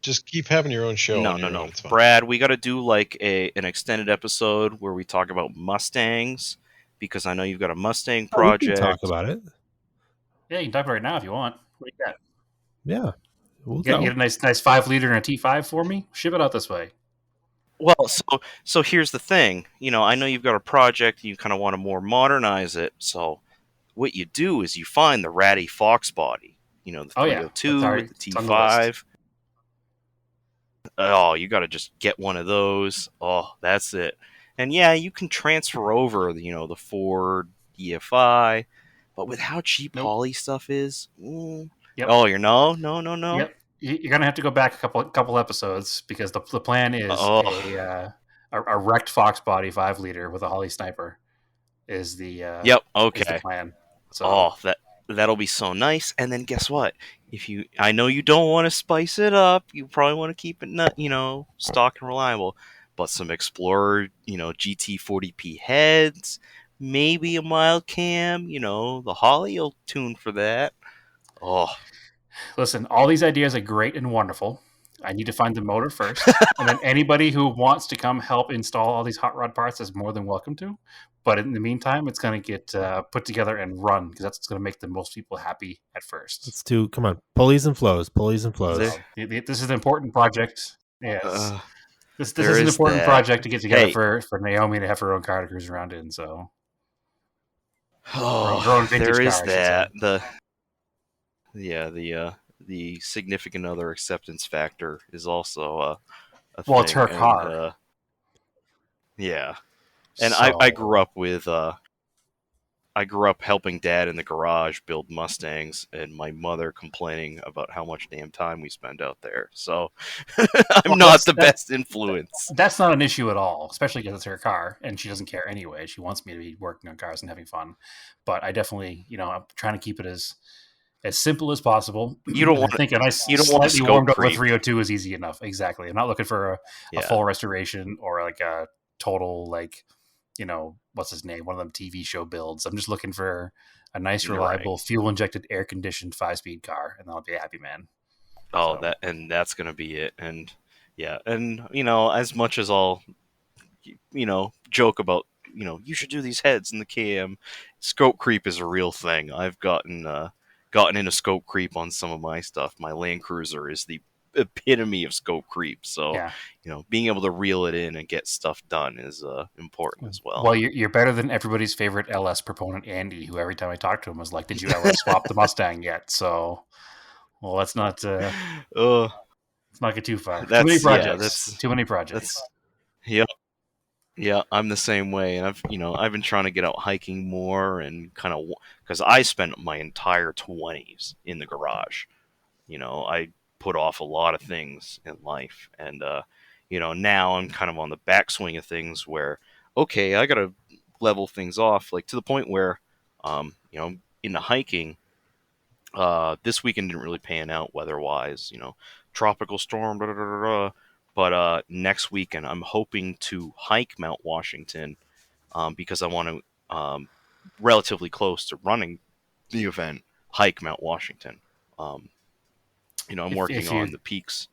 just keep having your own show. No. Brad, we got to do like an extended episode where we talk about Mustangs, because I know you've got a Mustang project. We can talk about it. Yeah, you can talk about it right now if you want. What do you got? Yeah. We'll get a nice 5 liter and a T5 for me? Ship it out this way. Well, so here's the thing. I know you've got a project, you kind of want to more modernize it. So what you do is you find the ratty Fox body, the 302 with the T5. Oh, you got to just get one of those. Oh, that's it. And yeah, you can transfer over, the Ford EFI, but with how cheap Holley stuff is, Yep. Oh, you're no. Yep. You're gonna have to go back a couple episodes, because the plan is a wrecked Fox body 5 liter with a Holley Sniper is the yep. Okay. Is the plan. So that'll be so nice. And then guess what? I know you don't want to spice it up. You probably want to keep it stock and reliable. But some Explorer, GT 40p heads, maybe a mild cam. The Holley will tune for that. Oh. Listen, all these ideas are great and wonderful. I need to find the motor first. And then anybody who wants to come help install all these hot rod parts is more than welcome to. But in the meantime, it's going to get put together and run, because that's what's going to make the most people happy at first. Let's do, come on, pulleys and flows. This is an important project. Yes. This is an important project to get together for Naomi to have her own car to cruise around in. So, her own vintage there is car, that. The significant other acceptance factor is also a thing. It's her car. Yeah. And so, I grew up with I grew up helping Dad in the garage build Mustangs, and my mother complaining about how much damn time we spend out there. So I'm not the best influence. That's not an issue at all, especially because it's her car, and she doesn't care anyway. She wants me to be working on cars and having fun. But I definitely, I'm trying to keep it as simple as possible. You don't want to think a nice, slightly warmed up with 302 is easy enough. Exactly. I'm not looking for a full restoration or like a total, like, what's his name? One of them TV show builds. I'm just looking for a nice, reliable, fuel injected, air conditioned 5-speed car, and I'll be a happy man. Oh, so. That's going to be it. And yeah. And, as much as I'll, joke about, you should do these heads in the KM, scope creep is a real thing. I've gotten into scope creep on some of my stuff. My Land Cruiser is the epitome of scope creep. So, being able to reel it in and get stuff done is important as well. Well, you're better than everybody's favorite LS proponent, Andy, who every time I talked to him was like, "Did you ever swap the Mustang yet?" So, well, let's not get too far. Too many projects. Too many projects. Yep. Yeah, I'm the same way, and I've been trying to get out hiking more, and kind of because I spent my entire 20s in the garage. I put off a lot of things in life, and now I'm kind of on the backswing of things where, okay, I gotta level things off, like to the point where, in the hiking, this weekend didn't really pan out weather-wise, tropical storm, but next weekend I'm hoping to hike Mount Washington, because I want to, relatively close to running the event, hike Mount Washington. I'm working on the peaks.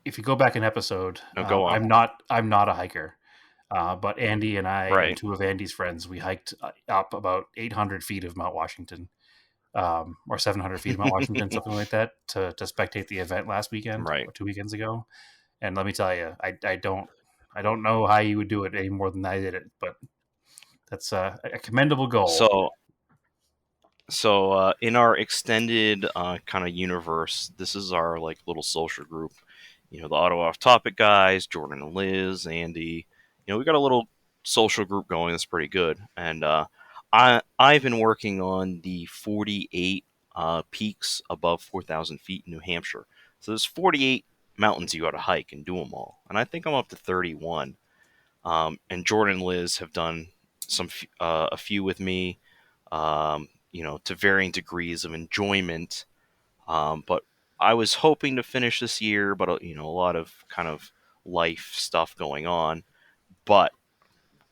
If you go back an episode, go on. I'm not a hiker, but Andy and I and two of Andy's friends, we hiked up about 800 feet of Mount Washington, or 700 feet of Mount Washington, something like that, to spectate the event last weekend, or 2 weekends ago. And let me tell you, I don't know how you would do it any more than I did it, but that's a commendable goal. So in our extended kind of universe, this is our like little social group. You know, the Auto Off Topic guys, Jordan and Liz, Andy. You know, we got a little social group going that's pretty good. And I've been working on the 48 peaks above 4,000 feet in New Hampshire. So there's 48 mountains you got to hike and do them all. And I think I'm up to 31. And Jordan and Liz have done a few with me. You know, to varying degrees of enjoyment. But I was hoping to finish this year, but you know, a lot of kind of life stuff going on. But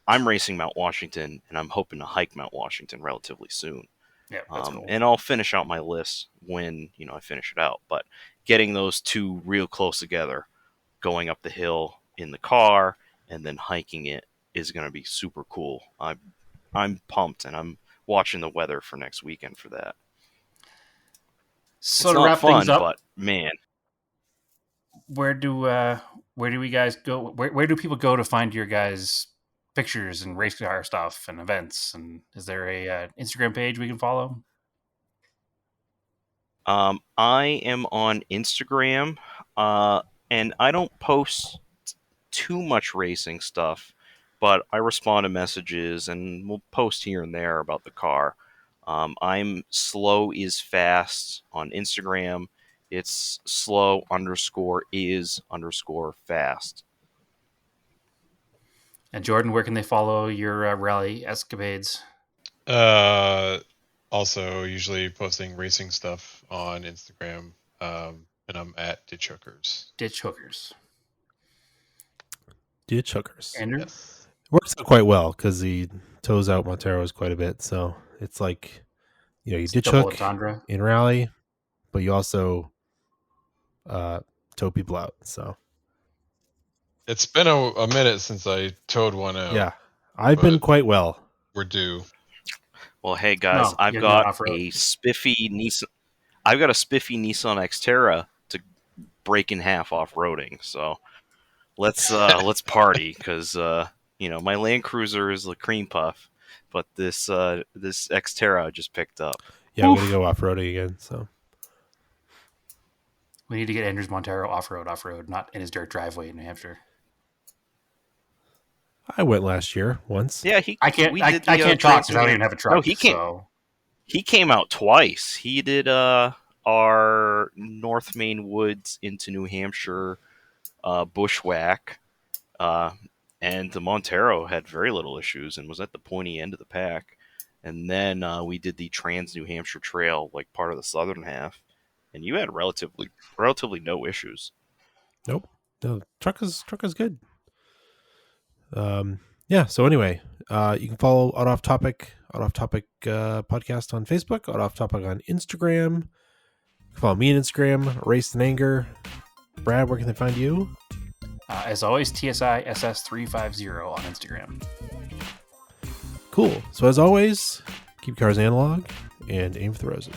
I'm racing Mount Washington, and I'm hoping to hike Mount Washington relatively soon. Yeah, that's cool. And I'll finish out my list when I finish it out. But getting those two real close together, going up the hill in the car and then hiking it, is going to be super cool. I'm pumped, and I'm watching the weather for next weekend for that. So it's to not wrap fun, things up, but man, where do we guys go? Where do people go to find your guys' pictures and race car stuff and events? And is there a Instagram page we can follow? I am on Instagram, and I don't post too much racing stuff, but I respond to messages and we'll post here and there about the car. I'm slow is fast on Instagram. It's slow_is_fast. And Jordan, where can they follow your rally escapades? Also, usually posting racing stuff on Instagram, and I'm at Ditch Hookers. Ditch Hookers. Ditch Hookers. Andrew? Yes. Works out quite well because he tows out Monteros quite a bit. So it's like, you ditch Double hook entendre. in rally, but you also tow people out. So It's been a minute since I towed one out. yeah, I've been quite well. We're due. Well, hey guys, I've got a spiffy Nissan. I've got a spiffy Nissan Xterra to break in half off-roading. So let's party, because my Land Cruiser is the cream puff, but this Xterra I just picked up. Yeah, we're gonna go off-roading again. So we need to get Andrew's Montero off-road, not in his dirt driveway in New Hampshire. I went last year once. Yeah, I can't talk because I don't even have a truck. No, he came out twice. He did our North Main Woods into New Hampshire bushwhack, and the Montero had very little issues and was at the pointy end of the pack. And then we did the Trans New Hampshire Trail, like part of the southern half, and you had relatively no issues. Nope. No, truck is good. Yeah. So anyway, you can follow Auto Off Topic podcast on Facebook, Auto Off Topic on Instagram. You can follow me on Instagram, Race and Anger. Brad, where can they find you? As always, TSISS350 on Instagram. Cool. So as always, keep cars analog and aim for the roses.